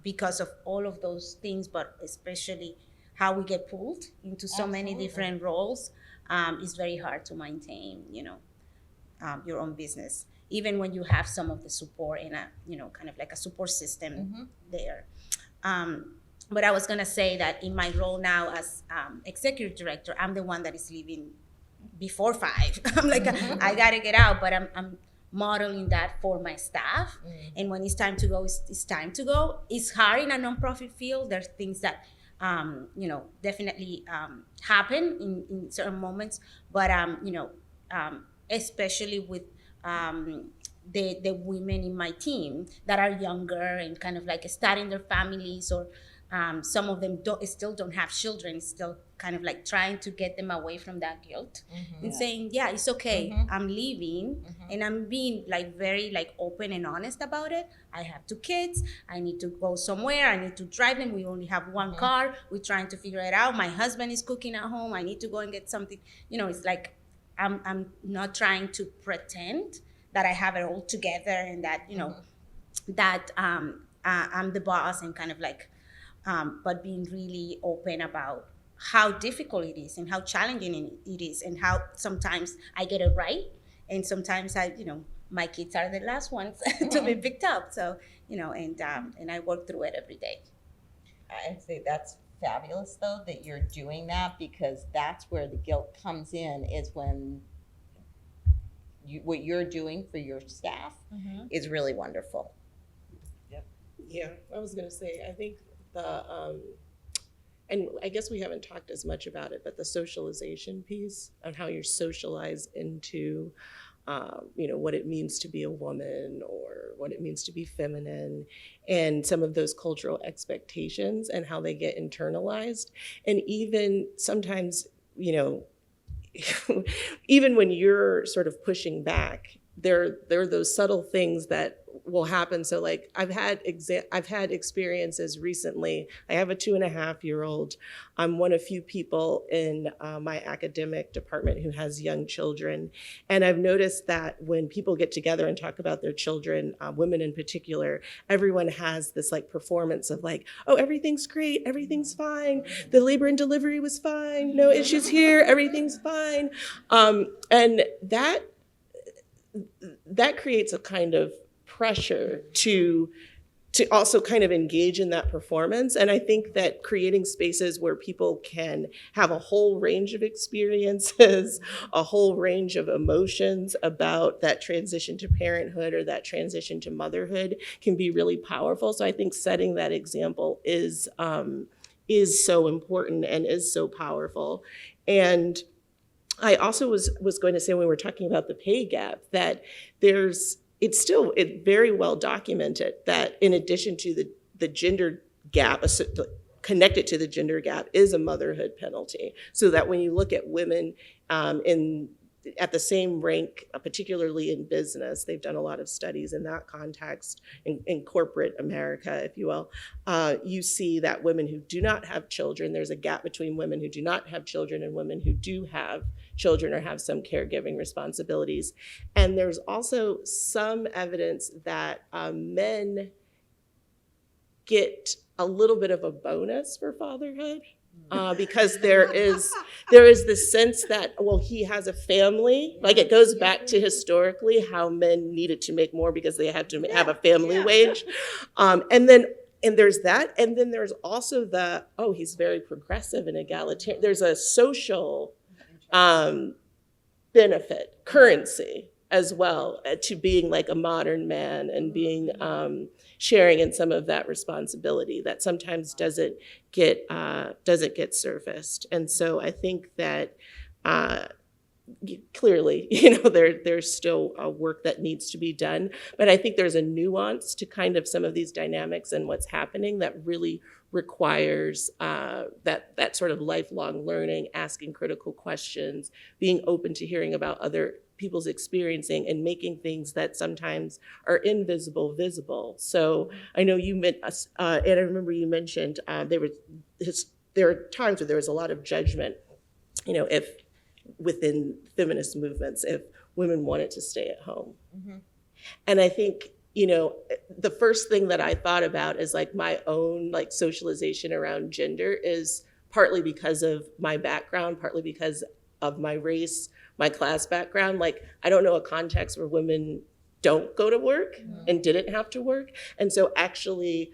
because of all of those things, but especially how we get pulled into so many different roles, it's very hard to maintain your own business, even when you have some of the support in a kind of like a support system there. But I was gonna say that in my role now as executive director, I'm the one that is leaving before 5. I'm like, I gotta get out, but I'm modeling that for my staff. And when it's time to go, it's time to go. It's hard in a nonprofit field. There's things that definitely happen in certain moments, but especially with the women in my team that are younger and kind of like starting their families, or some of them still don't have children, still kind of like trying to get them away from that guilt and saying, yeah, it's okay, I'm leaving, and I'm being like very like open and honest about it. I have 2 kids, I need to go somewhere, I need to drive them, we only have 1 car, we're trying to figure it out, my husband is cooking at home, I need to go and get something. It's like I'm not trying to pretend that I have it all together and that that I'm the boss and kind of like but being really open about how difficult it is and how challenging it is, and how sometimes I get it right and sometimes my kids are the last ones to be picked up. So and I work through it every day. I'd say that's fabulous, though, that you're doing that, because that's where the guilt comes in, is when what you're doing for your staff is really wonderful. Yeah, I was gonna say, I think and I guess we haven't talked as much about it, but the socialization piece of how you're socialized into, what it means to be a woman or what it means to be feminine, and some of those cultural expectations and how they get internalized. And even sometimes, even when you're sort of pushing back, there are those subtle things that will happen. So like I've had experiences recently. I have a 2.5-year-old. I'm one of few people in my academic department who has young children. And I've noticed that when people get together and talk about their children, women in particular, everyone has this like performance of like, oh, everything's great, everything's fine. The labor and delivery was fine. No issues here, everything's fine. And that creates a kind of pressure to also kind of engage in that performance. And I think that creating spaces where people can have a whole range of experiences, a whole range of emotions about that transition to parenthood or that transition to motherhood can be really powerful. So I think setting that example is so important and is so powerful. And I also was going to say, when we were talking about the pay gap, that it's very well documented that in addition to the gender gap, connected to the gender gap is a motherhood penalty. So that when you look at women at the same rank, particularly in business, they've done a lot of studies in that context, in corporate America, if you will, you see that women who do not have children, there's a gap between women who do not have children and women who do have children or have some caregiving responsibilities. And there's also some evidence that men get a little bit of a bonus for fatherhood. Because there is this sense that, well, he has a family. Like it goes back to historically how men needed to make more because they had to have a family wage. And there's that. And then there's also he's very progressive and egalitarian. There's a social benefit, currency as well, to being like a modern man and being sharing in some of that responsibility that sometimes doesn't get surfaced. And so I think that clearly, there's still work that needs to be done, but I think there's a nuance to kind of some of these dynamics and what's happening that really requires that sort of lifelong learning, asking critical questions, being open to hearing about other people's experiencing, and making things that sometimes are invisible visible. So I know you meant, and I remember you mentioned there are times where there was a lot of judgment, if within feminist movements, if women wanted to stay at home. And I think, the first thing that I thought about is like my own like socialization around gender is partly because of my background, partly because of my race, my class background. Like, I don't know a context where women don't go to work and didn't have to work. And so actually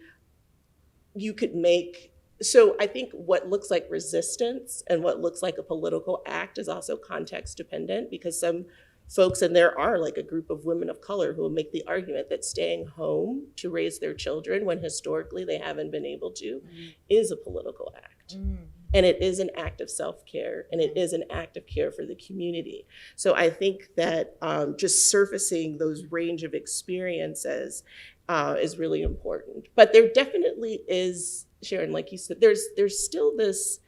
you could make So I think what looks like resistance and what looks like a political act is also context dependent, because some folks, and there are like a group of women of color who will make the argument that staying home to raise their children when historically they haven't been able to is a political act. And it is an act of self-care, and it is an act of care for the community. So I think that just surfacing those range of experiences is really important. But there definitely is, Sharon, like you said, there's still this,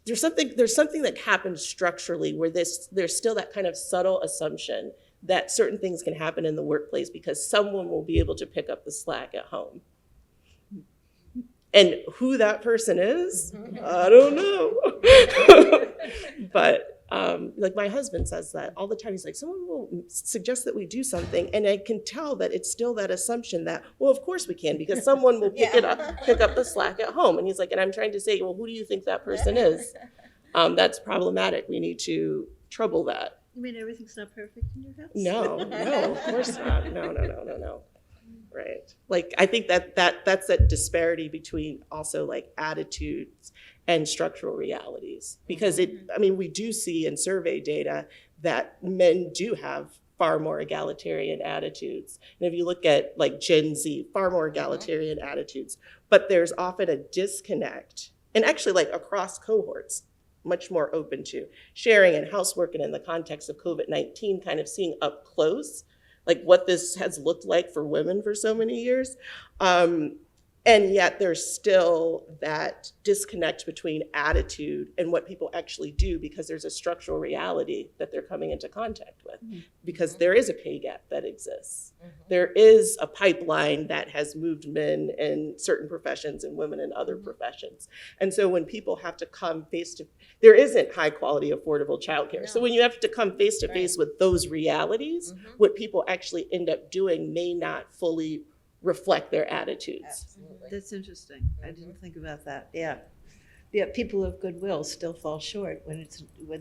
there's something that happens structurally where there's still that kind of subtle assumption that certain things can happen in the workplace because someone will be able to pick up the slack at home. And who that person is, I don't know. But like my husband says that all the time. He's like, someone will suggest that we do something, and I can tell that it's still that assumption that, well, of course we can, because someone will pick up the slack at home. And he's like, and I'm trying to say, well, who do you think that person is? That's problematic. We need to trouble that. You mean everything's not perfect in your house? No, of course not. No. Right. Like, I think that's that disparity between also like attitudes and structural realities, because we do see in survey data that men do have far more egalitarian attitudes. And if you look at like Gen Z, far more egalitarian attitudes, but there's often a disconnect, and actually like across cohorts, much more open to sharing and housework, and in the context of COVID-19, kind of seeing up close like what this has looked like for women for so many years. And yet there's still that disconnect between attitude and what people actually do, because there's a structural reality that they're coming into contact with, because there is a pay gap that exists. There is a pipeline that has moved men in certain professions and women in other professions. And so when people have to come face to, there isn't high quality, affordable childcare. So when you have to come face to face with those realities, what people actually end up doing may not fully reflect their attitudes. Absolutely. That's interesting. I didn't think about that. Yeah, people of goodwill still fall short when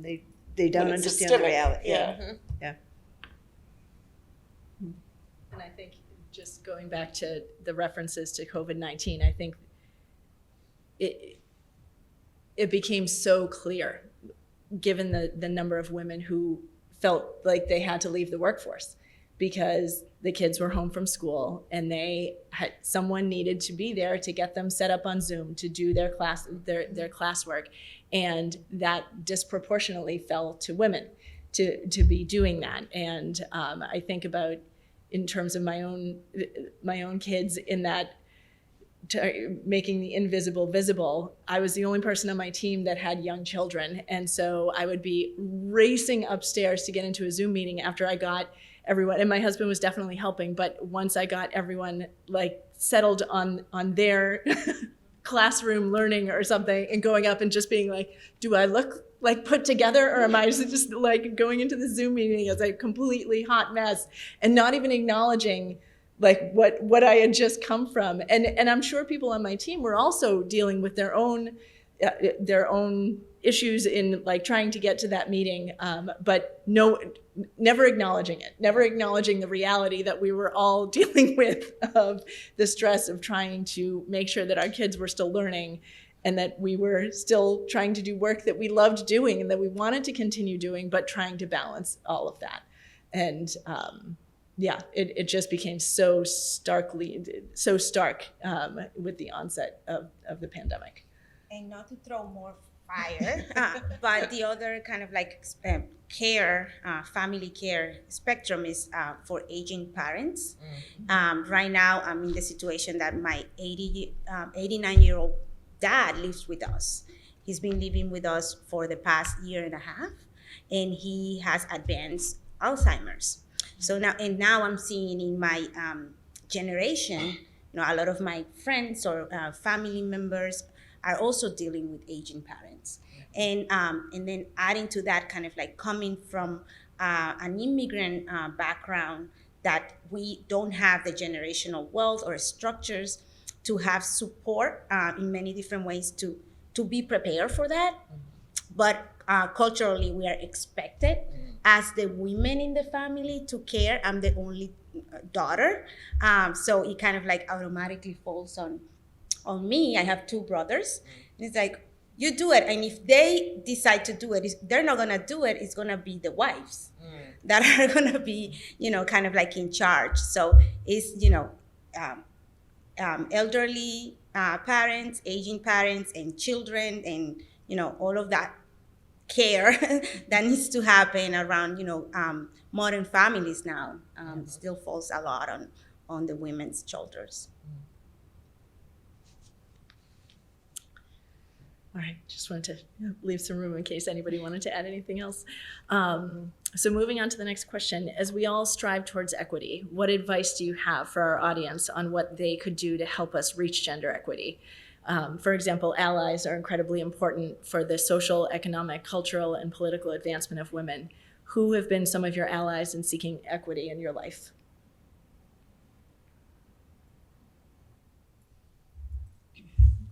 they don't understand the reality. Yeah. And I think just going back to the references to COVID-19, I think it became so clear, given the number of women who felt like they had to leave the workforce because the kids were home from school and someone needed to be there to get them set up on Zoom to do their classwork, and that disproportionately fell to women to be doing that. And I think about, in terms of my own kids, in that making the invisible visible, I was the only person on my team that had young children, and so I would be racing upstairs to get into a Zoom meeting after I got everyone, and my husband was definitely helping, but once I got everyone like settled on their classroom learning or something, and going up and just being like, do I look like put together, or am I just like going into the Zoom meeting as a completely hot mess and not even acknowledging like what I had just come from. And I'm sure people on my team were also dealing with their own issues in like trying to get to that meeting, but never acknowledging it, never acknowledging the reality that we were all dealing with, of the stress of trying to make sure that our kids were still learning, and that we were still trying to do work that we loved doing and that we wanted to continue doing, but trying to balance all of that. And it just became so stark with the onset of the pandemic. And not to throw more fire, but the other kind of like family care spectrum is for aging parents. Right now, I'm in the situation that my 89-year-old dad lives with us. He's been living with us for the past year and a half, and he has advanced Alzheimer's. So now I'm seeing in my generation, a lot of my friends or family members are also dealing with aging parents. And then adding to that, kind of like coming from an immigrant background, that we don't have the generational wealth or structures to have support in many different ways to be prepared for that. But culturally, we are expected as the women in the family to care. I'm the only daughter, so it kind of like automatically falls on me. I have two brothers. And it's like, you do it. And if they decide to do it, they're not going to do it. It's going to be the wives that are going to be, kind of like in charge. So it's, elderly parents, aging parents, and children, and, all of that care that needs to happen around, modern families now still falls a lot on the women's shoulders. All right, just wanted to leave some room in case anybody wanted to add anything else. So moving on to the next question, as we all strive towards equity, what advice do you have for our audience on what they could do to help us reach gender equity? For example, allies are incredibly important for the social, economic, cultural, and political advancement of women. Who have been some of your allies in seeking equity in your life?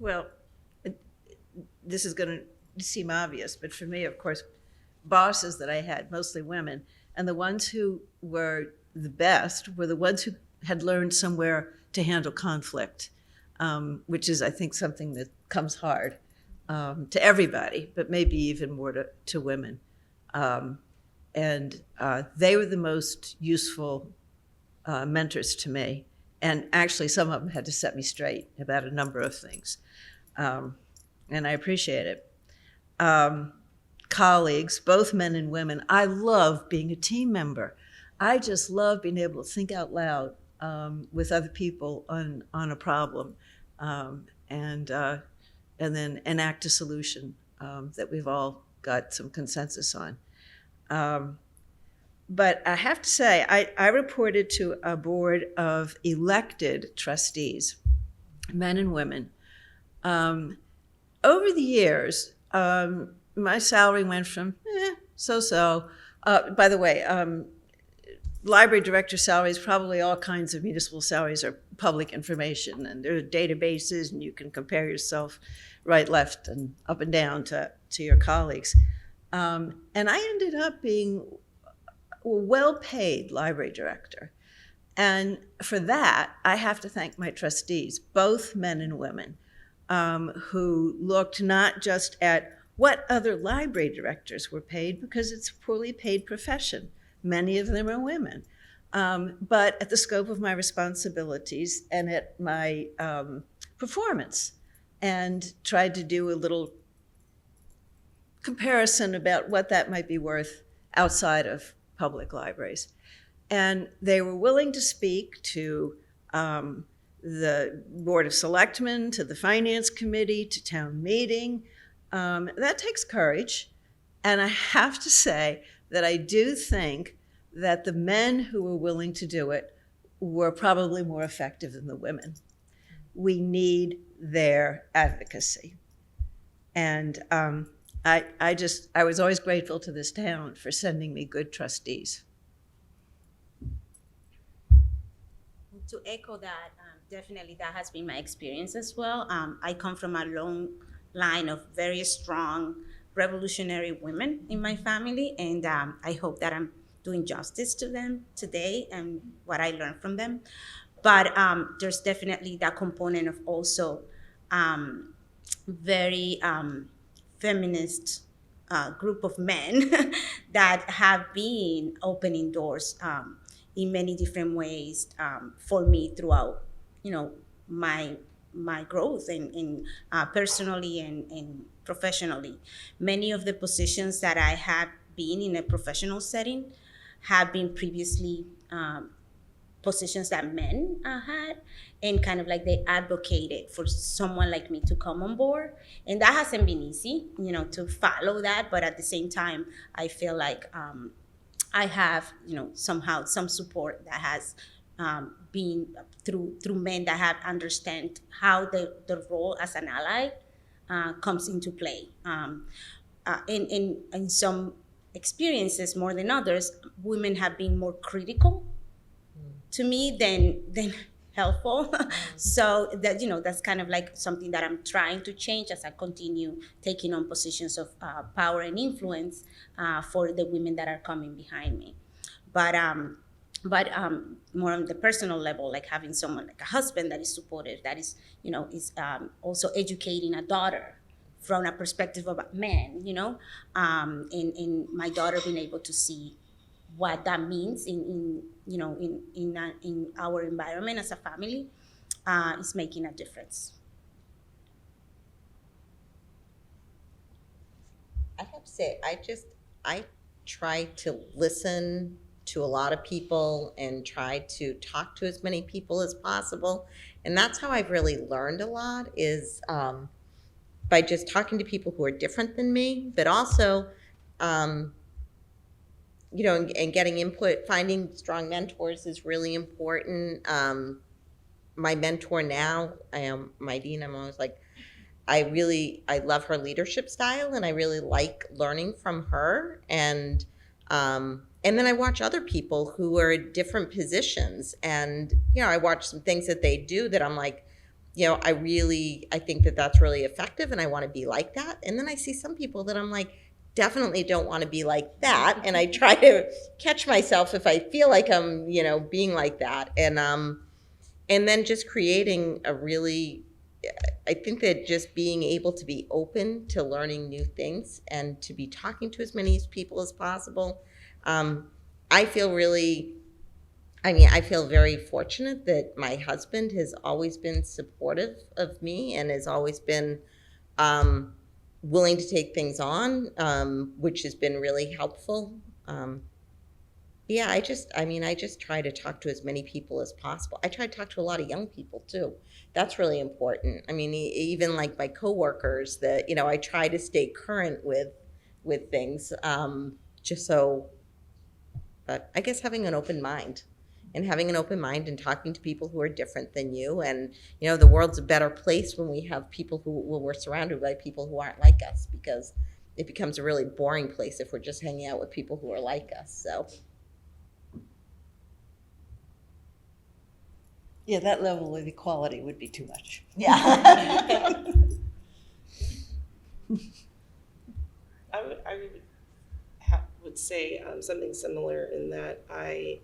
Well, this is going to seem obvious, but for me, of course, bosses that I had, mostly women, and the ones who were the best were the ones who had learned somewhere to handle conflict, which is, I think, something that comes hard to everybody, but maybe even more to women. And they were the most useful mentors to me. And actually, some of them had to set me straight about a number of things. And I appreciate it. Colleagues, both men and women, I love being a team member. I just love being able to think out loud with other people on a problem and then enact a solution that we've all got some consensus on. But I have to say, I reported to a board of elected trustees, men and women. Over the years, my salary went from so-so. By the way, library director salaries, probably all kinds of municipal salaries are public information, and there are databases, and you can compare yourself right, left, and up and down to your colleagues. And I ended up being a well-paid library director. And for that, I have to thank my trustees, both men and women, who looked not just at what other library directors were paid, because it's a poorly paid profession. Many of them are women. But at the scope of my responsibilities and at my performance, and tried to do a little comparison about what that might be worth outside of public libraries. And they were willing to speak to the Board of Selectmen, to the Finance Committee, to town meeting. That takes courage. And I have to say that I do think that the men who were willing to do it were probably more effective than the women. We need their advocacy. And I was always grateful to this town for sending me good trustees. To echo that, definitely that has been my experience as well. I come from a long line of very strong revolutionary women in my family, and I hope that I'm doing justice to them today and what I learned from them. But there's definitely that component of also very feminist group of men that have been opening doors in many different ways for me throughout, my growth in personally and professionally. Many of the positions that I have been in a professional setting have been previously positions that men had, and kind of like they advocated for someone like me to come on board. And that hasn't been easy, to follow that, but at the same time, I feel like I have, somehow some support that has been through men that have understand how the role as an ally comes into play. In some experiences more than others, women have been more critical to me than helpful. So that, that's kind of like something that I'm trying to change as I continue taking on positions of power and influence for the women that are coming behind me. But but more on the personal level, like having someone like a husband that is supportive, that is, is also educating a daughter from a perspective of a man, and my daughter being able to see what that means in our environment as a family is making a difference. I have to say, I try to listen to a lot of people and try to talk to as many people as possible. And that's how I've really learned a lot, is by just talking to people who are different than me, but also, and getting input. Finding strong mentors is really important. My mentor now, my dean, I'm always like, I love her leadership style, and I really like learning from her. And then I watch other people who are in different positions, and I watch some things that they do that I'm like, I think that that's really effective, and I want to be like that. And then I see some people that I'm like, definitely don't want to be like that, and I try to catch myself if I feel like I'm, being like that, and then just creating a really. I think that just being able to be open to learning new things and to be talking to as many people as possible. I feel very fortunate that my husband has always been supportive of me and has always been willing to take things on, which has been really helpful. I just try to talk to as many people as possible. I try to talk to a lot of young people too. That's really important. I mean, even like my coworkers, that I try to stay current with things, just so. But I guess having an open mind and talking to people who are different than you, and the world's a better place when we have people when we're surrounded by people who aren't like us, because it becomes a really boring place if we're just hanging out with people who are like us. So. Yeah, that level of equality would be too much. Yeah. I would say something similar in that I,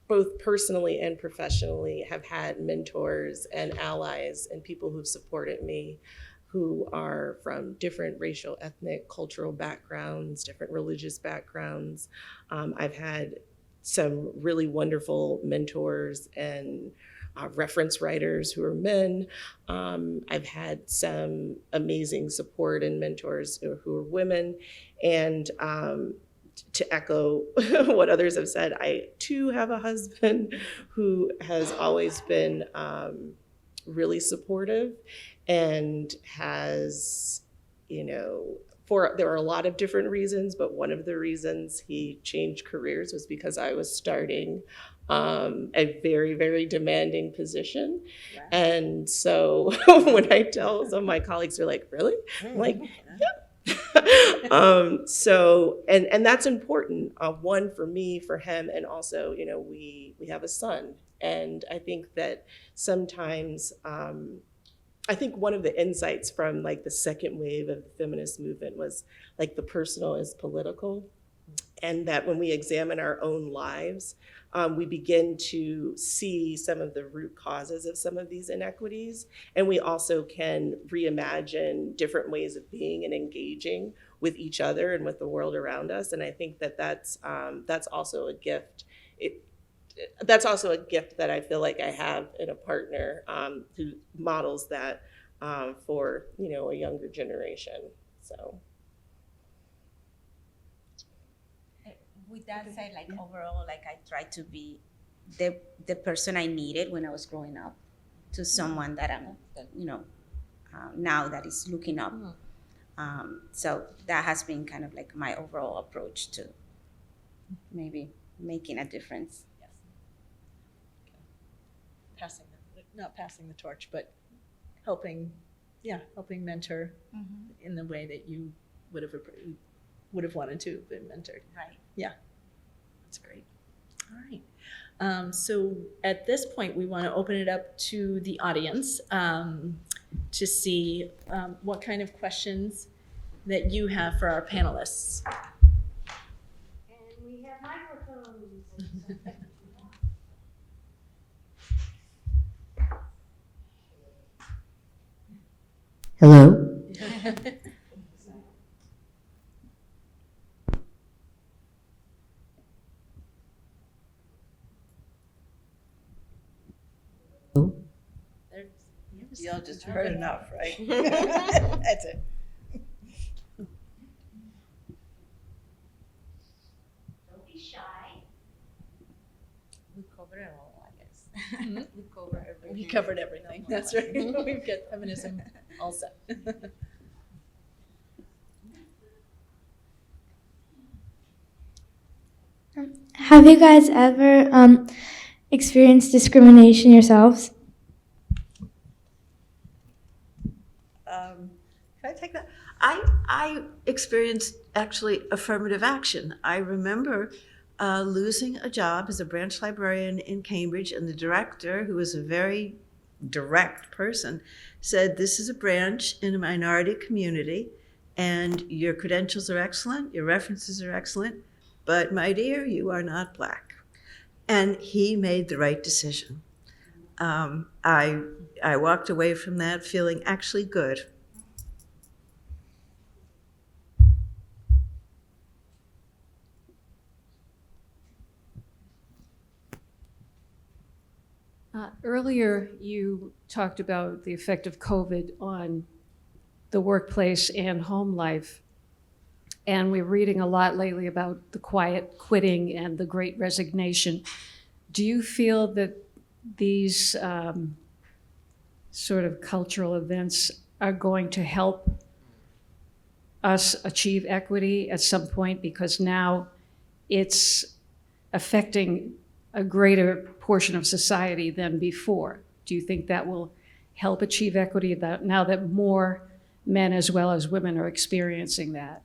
both personally and professionally, have had mentors and allies and people who've supported me who are from different racial, ethnic, cultural backgrounds, different religious backgrounds. I've had some really wonderful mentors and reference writers who are men. I've had some amazing support and mentors who are women. And to echo what others have said, I too have a husband who has always been really supportive and has, there are a lot of different reasons, but one of the reasons he changed careers was because I was starting a very, very demanding position. Wow. And so when I tell some of my colleagues, they're like, really? I'm like, yeah. So that's important. One, for me, for him, and also, we have a son. And I think that sometimes, I think one of the insights from like the second wave of the feminist movement was like the personal is political, and that when we examine our own lives, we begin to see some of the root causes of some of these inequities, and we also can reimagine different ways of being and engaging with each other and with the world around us. And I think that that's also a gift. That's also a gift that I feel like I have in a partner who models that for a younger generation. So. With that said, like overall, like I tried to be the person I needed when I was growing up to someone that I'm, now that is looking up. So that has been kind of like my overall approach to maybe making a difference. Not passing the torch, but helping mentor in the way that you would have wanted to have been mentored. Right. Yeah, that's great. All right. So at this point, we want to open it up to the audience to see what kind of questions that you have for our panelists. And we have microphones. Hello? Y'all just heard enough, right? That's it. Don't be shy. We covered it all, I guess. We covered everything. We covered everything. That's right. We've got feminism all set. Have you guys ever experienced discrimination yourselves? Can I take that? I experienced actually affirmative action. I remember losing a job as a branch librarian in Cambridge, and the director, who was a very direct person, said, "This is a branch in a minority community, and your credentials are excellent, your references are excellent, but my dear, you are not Black." And he made the right decision. I walked away from that feeling actually good. Earlier, you talked about the effect of COVID on the workplace and home life. And we're reading a lot lately about the quiet quitting and the great resignation. Do you feel that these sort of cultural events are going to help us achieve equity at some point? Because now it's affecting a greater portion of society than before. Do you think that will help achieve equity now that more men as well as women are experiencing that?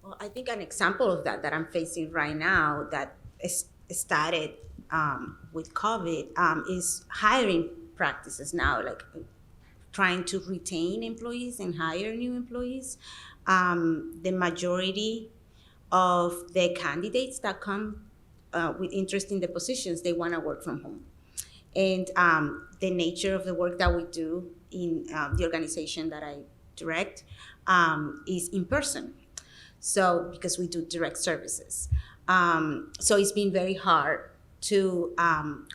Well, I think an example of that I'm facing right now that started with COVID is hiring practices now, like trying to retain employees and hire new employees. The majority of the candidates that come with interest in the positions, they want to work from home. And the nature of the work that we do in the organization that I direct is in person. So, because we do direct services. So it's been very hard to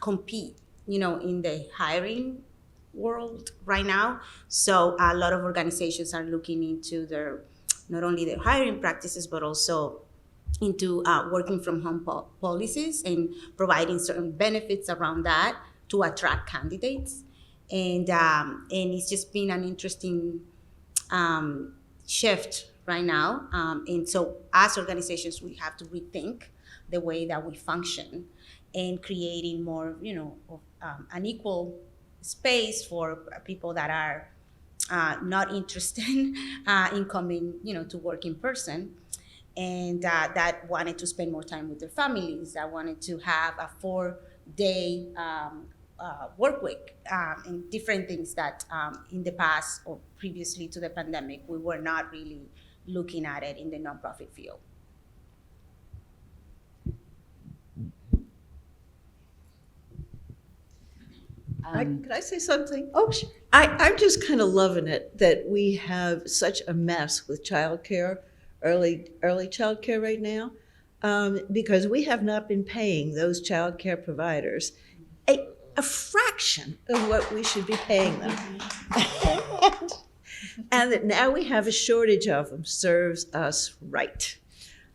compete, in the hiring world right now. So a lot of organizations are looking into not only their hiring practices, but also into working from home policies and providing certain benefits around that to attract candidates. And it's just been an interesting shift right now. And so as organizations, we have to rethink the way that we function and creating more, an equal space for people that are not interested in coming, to work in person. And that wanted to spend more time with their families, that wanted to have a 4-day work week, and different things that in the past or previously to the pandemic, we were not really looking at it in the nonprofit field. Could I say something? Oh, sure. I'm just kind of loving it that we have such a mess with childcare, early childcare right now, because we have not been paying those childcare providers a fraction of what we should be paying them. And that now we have a shortage of them serves us right.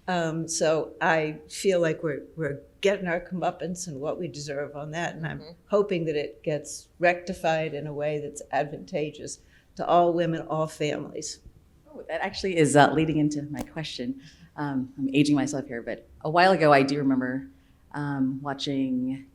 So I feel like we're getting our comeuppance and what we deserve on that, and I'm hoping that it gets rectified in a way that's advantageous to all women, all families. Oh, that actually is leading into my question. I'm aging myself here, but a while ago I do remember watching,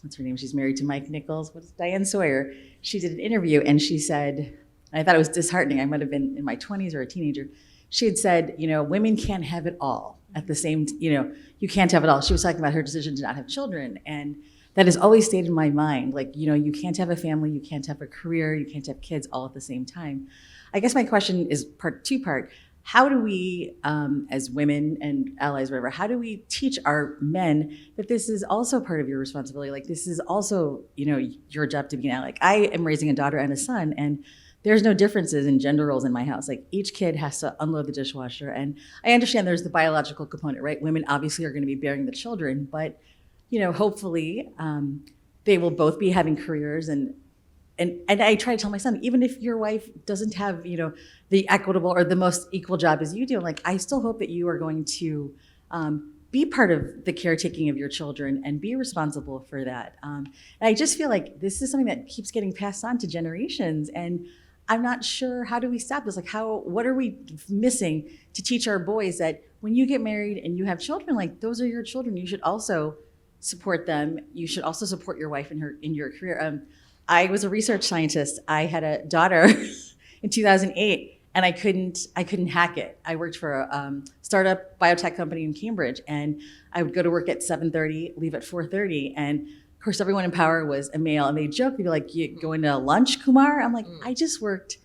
what's her name? She's married to Mike Nichols. What is Diane Sawyer? She did an interview and she said, and I thought it was disheartening, I might have been in my 20s or a teenager. She had said, women can't have it all at the same, you can't have it all. She was talking about her decision to not have children. And that has always stayed in my mind. Like, you can't have a family, you can't have a career, you can't have kids all at the same time. I guess my question is two-part. How do we, as women and allies, whatever, how do we teach our men that this is also part of your responsibility? Like, this is also, your job to be an ally. Like, I am raising a daughter and a son, and there's no differences in gender roles in my house. Like each kid has to unload the dishwasher. And I understand there's the biological component, right? Women obviously are going to be bearing the children, but hopefully they will both be having careers. And I try to tell my son, even if your wife doesn't have, the equitable or the most equal job as you do, like I still hope that you are going to be part of the caretaking of your children and be responsible for that. And I just feel like this is something that keeps getting passed on to generations. And I'm not sure, how do we stop this? Like what are we missing to teach our boys that when you get married and you have children, like those are your children. You should also support them. You should also support your wife in your career. I was a research scientist. I had a daughter in 2008, and I couldn't hack it. I worked for a startup biotech company in Cambridge, and I would go to work at 7:30, leave at 4:30, and of course everyone in power was a male, and they joked, they'd be like, "You going to lunch, Kumar?" I'm like, I just worked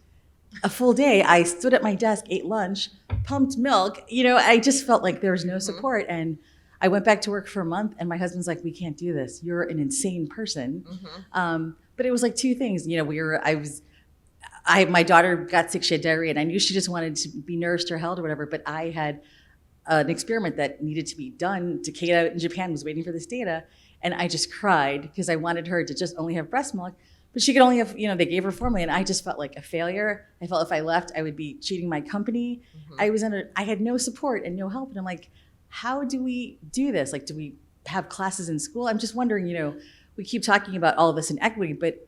a full day. I stood at my desk, ate lunch, pumped milk. I just felt like there was no support, and I went back to work for a month, and my husband's like, "We can't do this. You're an insane person." But it was like two things. My daughter got sick, she had diarrhea, and I knew she just wanted to be nourished or held or whatever, but I had an experiment that needed to be done. Takeda in Japan was waiting for this data, and I just cried because I wanted her to just only have breast milk, but she could only have, they gave her formula, and I just felt like a failure. I felt if I left, I would be cheating my company. I had no support and no help, and I'm like, how do we do this? Like, do we have classes in school? I'm just wondering, we keep talking about all of this in equity, but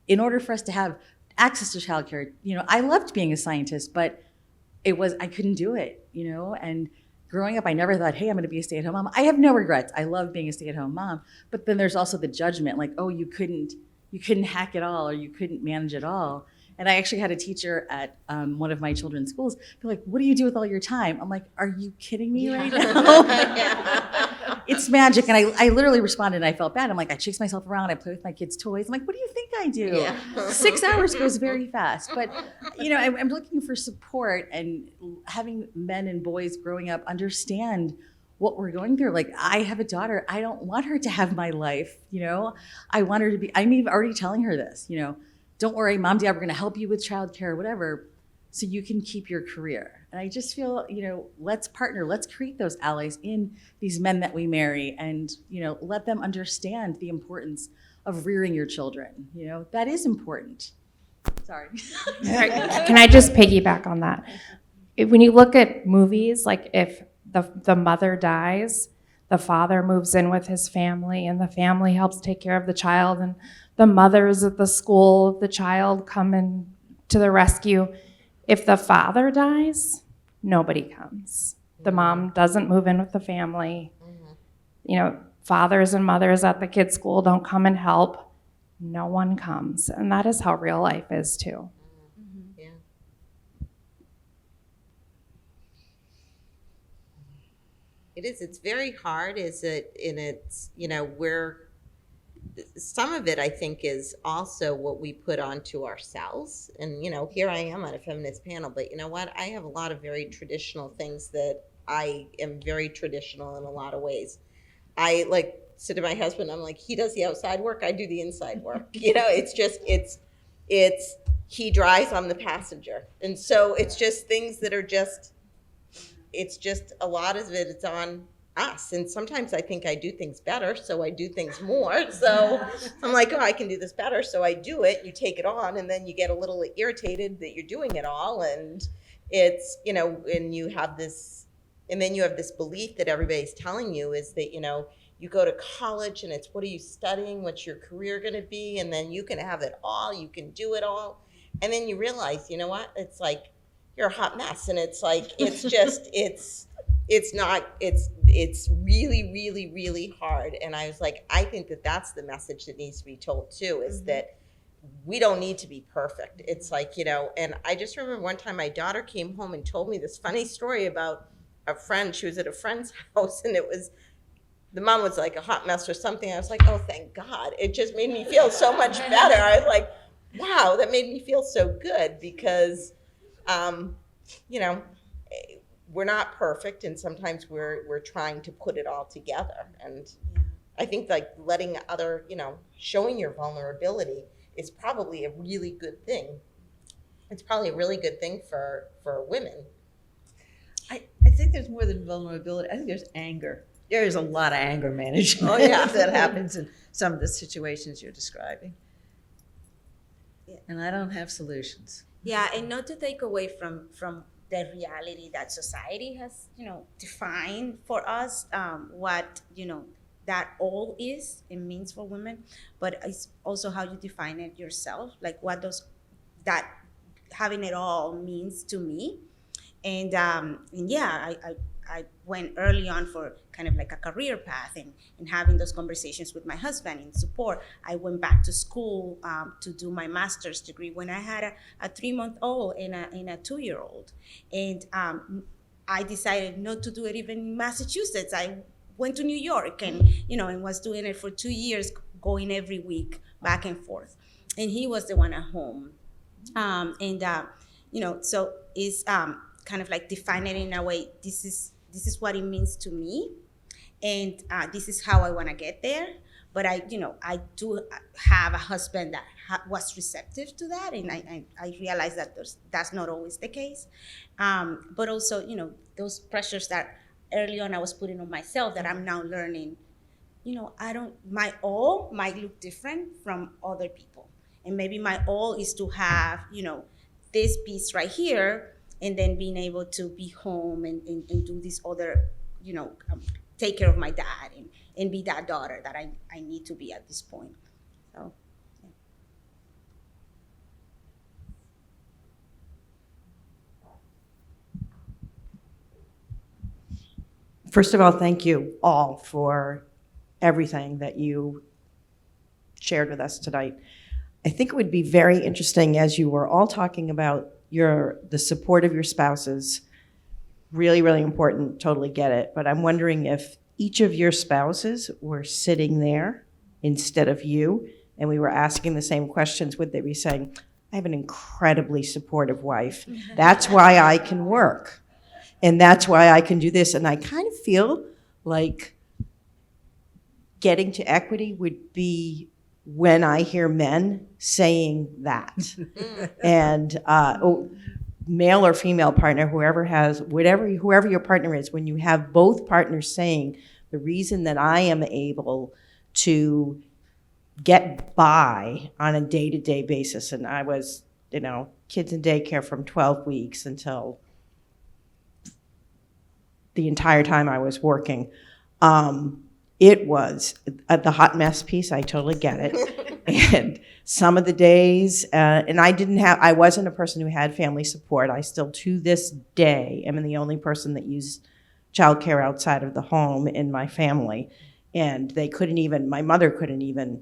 in order for us to have access to childcare, I loved being a scientist, but I couldn't do it, and growing up, I never thought, hey, I'm going to be a stay-at-home mom. I have no regrets. I love being a stay-at-home mom, but then there's also the judgment, like, oh, you couldn't hack it all, or you couldn't manage it all. And I actually had a teacher at one of my children's schools be like, what do you do with all your time? I'm like, are you kidding me right now? It's magic. And I literally responded, and I felt bad. I'm like, I chase myself around. I play with my kids' toys. I'm like, what do you think I do? Yeah. 6 hours goes very fast. But, I'm looking for support and having men and boys growing up understand what we're going through. Like, I have a daughter. I don't want her to have my life, I want her to be, I'm already telling her this, don't worry, mom, dad, we're going to help you with childcare or whatever, so you can keep your career. And I just feel, let's partner, let's create those allies in these men that we marry, and, let them understand the importance of rearing your children. That is important. Sorry. Can I just piggyback on that? When you look at movies, like if the mother dies, the father moves in with his family, and the family helps take care of the child, and the mothers at the school of the child come in to the rescue. If the father dies, nobody comes. The mom doesn't move in with the family. Fathers and mothers at the kids' school don't come and help. No one comes. And that is how real life is too. Yeah. It is. It's very hard. Some of it, I think, is also what we put onto ourselves. And, here I am on a feminist panel, but you know what? I have a lot of very traditional things that I am very traditional in a lot of ways. I said to my husband, I'm like, he does the outside work, I do the inside work. It's he drives, I'm the passenger. And so it's just things that are it's just a lot of it, it's on us. And sometimes I think I do things better, so I do things more. So I'm like, oh, I can do this better, so I do it. You take it on, and then you get a little irritated that you're doing it all. And it's, and you have this belief that everybody's telling you is that, you go to college and it's, what are you studying? What's your career going to be? And then you can have it all. You can do it all. And then you realize, you know what? It's like, you're a hot mess. And it's like, it's just, it's really, really, really hard. And I was like, I think that that's the message that needs to be told too, is that we don't need to be perfect. It's like, and I just remember one time my daughter came home and told me this funny story about a friend. She was at a friend's house, and the mom was like a hot mess or something. I was like, oh, thank God. It just made me feel so much better. I was like, wow, that made me feel so good because, we're not perfect, and sometimes we're trying to put it all together. And I think letting showing your vulnerability is probably a really good thing. it's probably a really good thing for women. I think there's more than vulnerability. I think there's anger. There is a lot of anger management Oh, yeah. that happens in some of the situations you're describing. Yeah. And I don't have solutions. Yeah, and not to take away from the reality that society has, defined for us, what, that all is and means for women, but it's also how you define it yourself. Like, what does that having it all means to me? And yeah, I went early on for kind of like a career path, and having those conversations with my husband in support. I went back to school to do my master's degree when I had a 3-month-old and a 2-year-old. And I decided not to do it even in Massachusetts. I went to New York and was doing it for 2 years, going every week back and forth. And he was the one at home. So it's kind of like defining it in a way. This is what it means to me, and this is how I want to get there. But I do have a husband that was receptive to that, and I realize that that's not always the case. But also, those pressures that early on I was putting on myself that I'm now learning. My all might look different from other people, and maybe my all is to have this piece right here, and then being able to be home and do this other, take care of my dad and be that daughter that I need to be at this point. So, yeah. First of all, thank you all for everything that you shared with us tonight. I think it would be very interesting, as you were all talking about the support of your spouses, really, really important, totally get it. But I'm wondering if each of your spouses were sitting there instead of you, and we were asking the same questions, would they be saying, I have an incredibly supportive wife. That's why I can work. And that's why I can do this. And I kind of feel like getting to equity would be when I hear men saying that. And male or female partner, whoever your partner is, when you have both partners saying, the reason that I am able to get by on a day-to-day basis, and I was, kids in daycare from 12 weeks until the entire time I was working. It was the hot mess piece. I totally get it. And some of the days, and I wasn't a person who had family support. I still, to this day, am the only person that used childcare outside of the home in my family. And my mother couldn't even,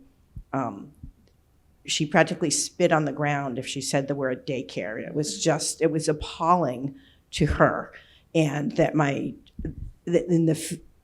she practically spit on the ground if she said the word daycare. It was appalling to her. And that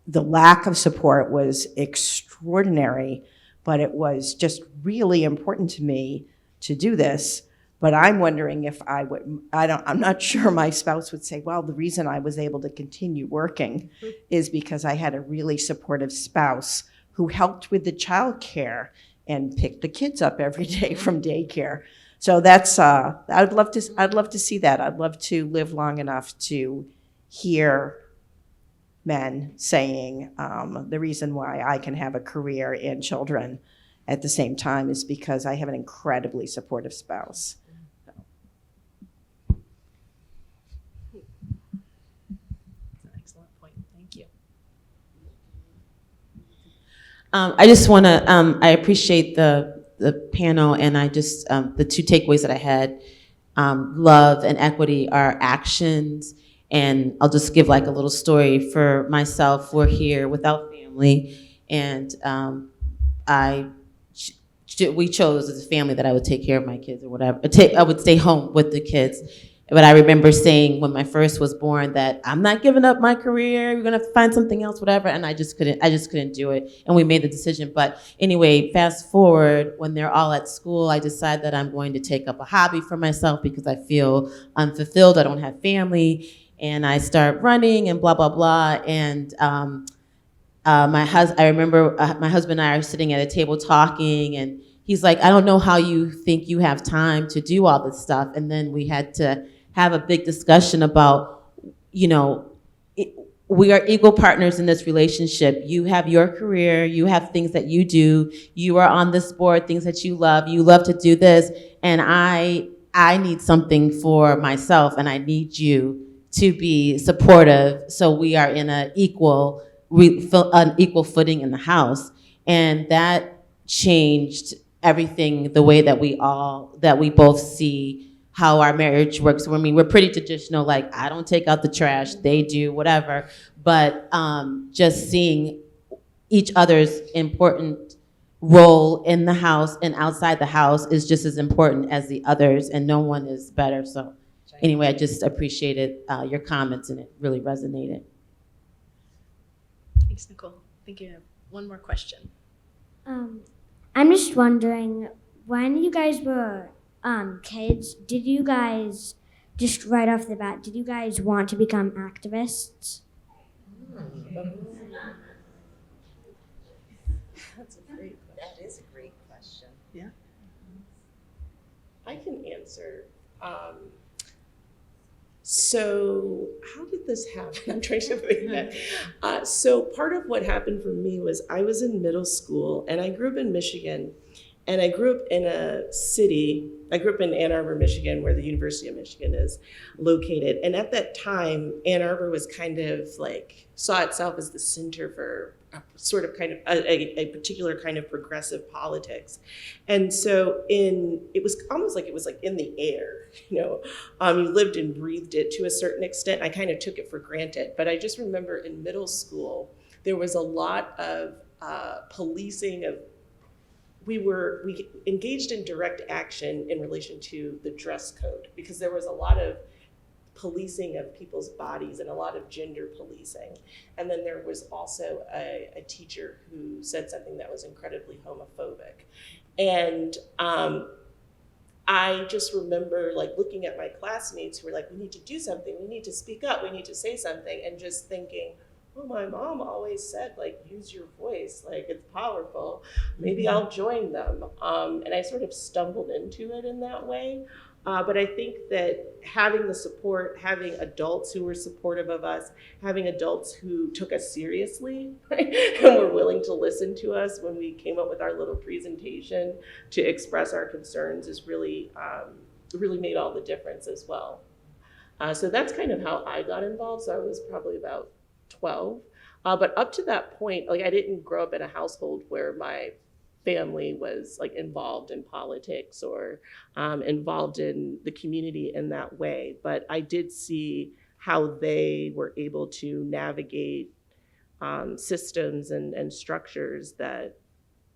the lack of support was extraordinary, but it was just really important to me to do this. But I'm wondering if I'm not sure my spouse would say, well, the reason I was able to continue working is because I had a really supportive spouse who helped with the childcare and picked the kids up every day from daycare. So that's, I'd love to see that. I'd love to live long enough to hear men saying the reason why I can have a career and children at the same time is because I have an incredibly supportive spouse. That's an excellent point. Thank you. I just want to, I appreciate the panel, and I just, the two takeaways that I had, love and equity are actions. And I'll just give like a little story for myself. We're here without family, and we chose as a family that I would take care of my kids or whatever. I would stay home with the kids. But I remember saying when my first was born that I'm not giving up my career. We're gonna have to find something else, whatever. And I just couldn't do it. And we made the decision. But anyway, fast forward, when they're all at school, I decide that I'm going to take up a hobby for myself because I feel unfulfilled. I don't have family. And I start running and blah, blah, blah. And I remember my husband and I are sitting at a table talking, and he's like, I don't know how you think you have time to do all this stuff. And then we had to have a big discussion about, you know, we are equal partners in this relationship. You have your career, you have things that you do, you are on this board, things that you love to do this, and I need something for myself, and I need you to be supportive, so we are in an equal footing in the house. And that changed everything, the way that we both see how our marriage works. I mean, we're pretty traditional, like, I don't take out the trash, they do, whatever. But just seeing each other's important role in the house and outside the house is just as important as the others, and no one is better. So anyway, I just appreciated your comments, and it really resonated. Thanks, Nicole. I think you have one more question. I'm just wondering, when you guys were kids, did you guys, just right off the bat, did you guys want to become activists? That's a great question. That is a great question. Yeah. I can answer. So how did this happen? I'm trying to think that. So part of what happened for me was I was in middle school, and I grew up in Michigan, and I grew up in a city. I grew up in Ann Arbor, Michigan, where the University of Michigan is located. And at that time, Ann Arbor was kind of like, saw itself as the center for a sort of kind of a particular kind of progressive politics. And so it was almost like it was like in the air, you know. You lived and breathed it to a certain extent. I kind of took it for granted. But I just remember in middle school, there was a lot of policing of, we engaged in direct action in relation to the dress code, because there was a lot of policing of people's bodies and a lot of gender policing. And then there was also a teacher who said something that was incredibly homophobic. And I just remember like looking at my classmates who were like, we need to do something, we need to speak up, we need to say something, and just thinking, well, my mom always said, like, use your voice, like, it's powerful. Maybe I'll join them. And I sort of stumbled into it in that way. But I think that having the support, having adults who were supportive of us, having adults who took us seriously, right, and were willing to listen to us when we came up with our little presentation to express our concerns is really, really made all the difference as well. So that's kind of how I got involved. So I was probably about 12. But up to that point, like, I didn't grow up in a household where my family was like involved in politics or involved in the community in that way. But I did see how they were able to navigate systems and structures that,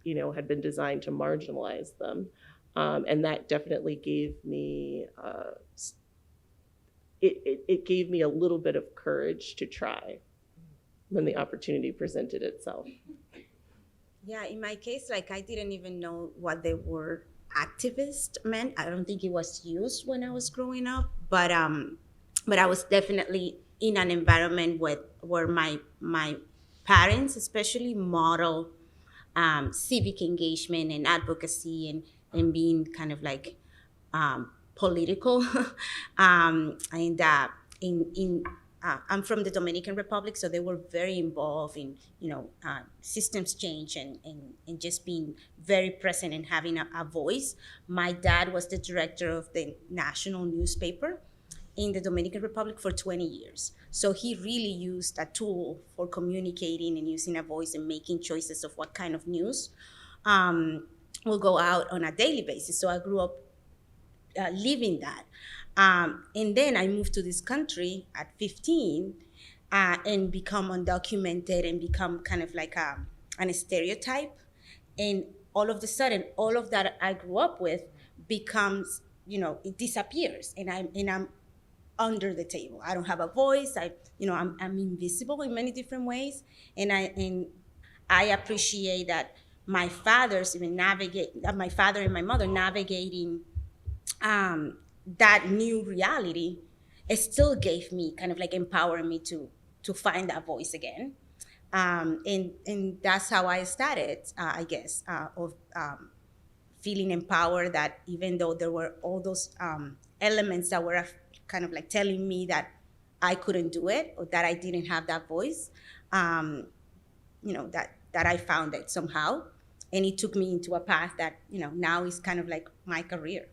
you know, had been designed to marginalize them. And that definitely gave me, it gave me a little bit of courage to try when the opportunity presented itself. Yeah, in my case, like, I didn't even know what the word activist meant. I don't think it was used when I was growing up, but I was definitely in an environment where my parents especially model civic engagement and advocacy and being kind of like political. I'm from the Dominican Republic, so they were very involved in, you know, systems change and just being very present and having a voice. My dad was the director of the national newspaper in the Dominican Republic for 20 years. So he really used a tool for communicating and using a voice and making choices of what kind of news will go out on a daily basis. So I grew up living that. And then I moved to this country at 15 and become undocumented and become kind of like an stereotype. And all of a sudden, all of that I grew up with becomes, you know, it disappears. And I'm under the table. I don't have a voice. I'm invisible in many different ways. And I appreciate that my father and my mother navigating that new reality, it still gave me kind of like empowering me to find that voice again. And that's how I started, I guess, of feeling empowered that even though there were all those elements that were kind of like telling me that I couldn't do it or that I didn't have that voice, that I found it somehow. And it took me into a path that, now is kind of like my career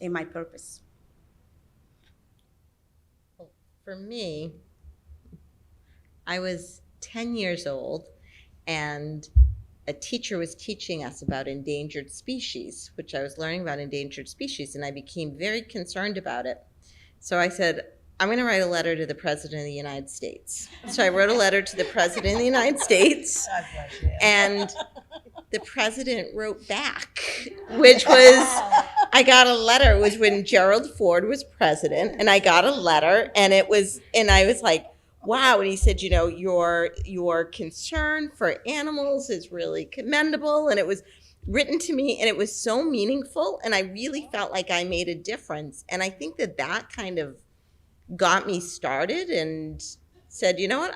and my purpose. For me, I was 10 years old, and a teacher was teaching us about endangered species, which I was learning about endangered species, and I became very concerned about it. So I said, I'm going to write a letter to the President of the United States. So I wrote a letter to the President of the United States, and the President wrote back, which was, I got a letter. It was when Gerald Ford was president, and I got a letter, and I was like, wow. And he said, your concern for animals is really commendable. And it was written to me, and it was so meaningful, and I really felt like I made a difference. And I think that kind of got me started and said, you know what,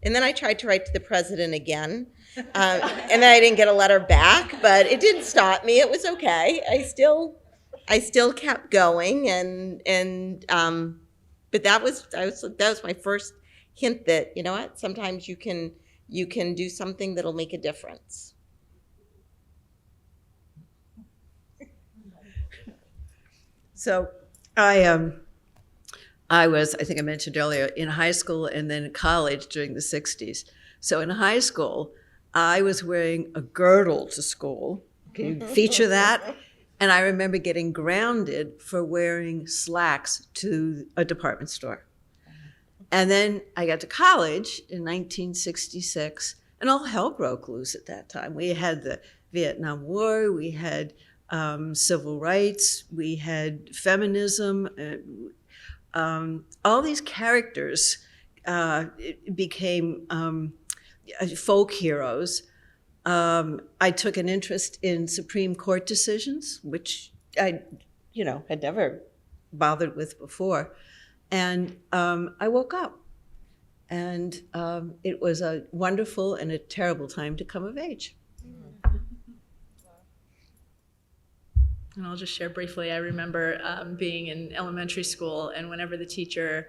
and then I tried to write to the president again. And then I didn't get a letter back, but it didn't stop me. It was okay. I still kept going, but that was my first hint that, you know what, sometimes you can do something that'll make a difference. So I think I mentioned earlier, in high school and then in college during the 60s. So in high school, I was wearing a girdle to school. Can you feature that? And I remember getting grounded for wearing slacks to a department store. And then I got to college in 1966, and all hell broke loose at that time. We had the Vietnam War, we had civil rights, we had feminism, all these characters became folk heroes. I took an interest in Supreme Court decisions, which I, had never bothered with before. And I woke up, and it was a wonderful and a terrible time to come of age. And I'll just share briefly, I remember being in elementary school, and whenever the teacher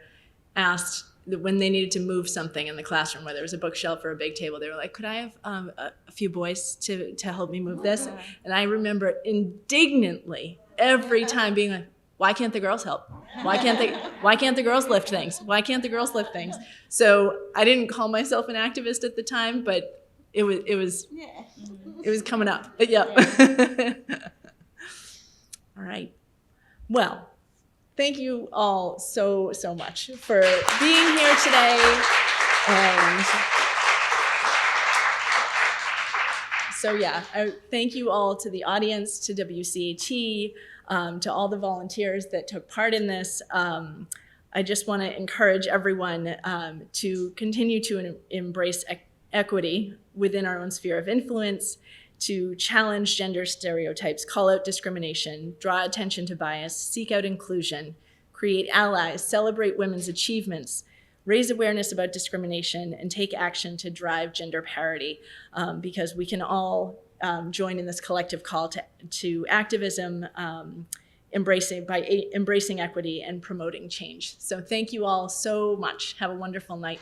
asked when they needed to move something in the classroom, whether it was a bookshelf or a big table, they were like, could I have a few boys to help me move this? And I remember indignantly every time being like, why can't the girls help? Why can't the girls lift things? Why can't the girls lift things? So I didn't call myself an activist at the time, but it was coming up. But yeah. All right. Well, thank you all so much for being here today. And so yeah, I thank you all, to the audience, to WCAT, to all the volunteers that took part in this. I just want to encourage everyone to continue to embrace equity within our own sphere of influence, to challenge gender stereotypes, call out discrimination, draw attention to bias, seek out inclusion, create allies, celebrate women's achievements, raise awareness about discrimination, and take action to drive gender parity, because we can all join in this collective call to activism, embracing equity and promoting change. So thank you all so much. Have a wonderful night.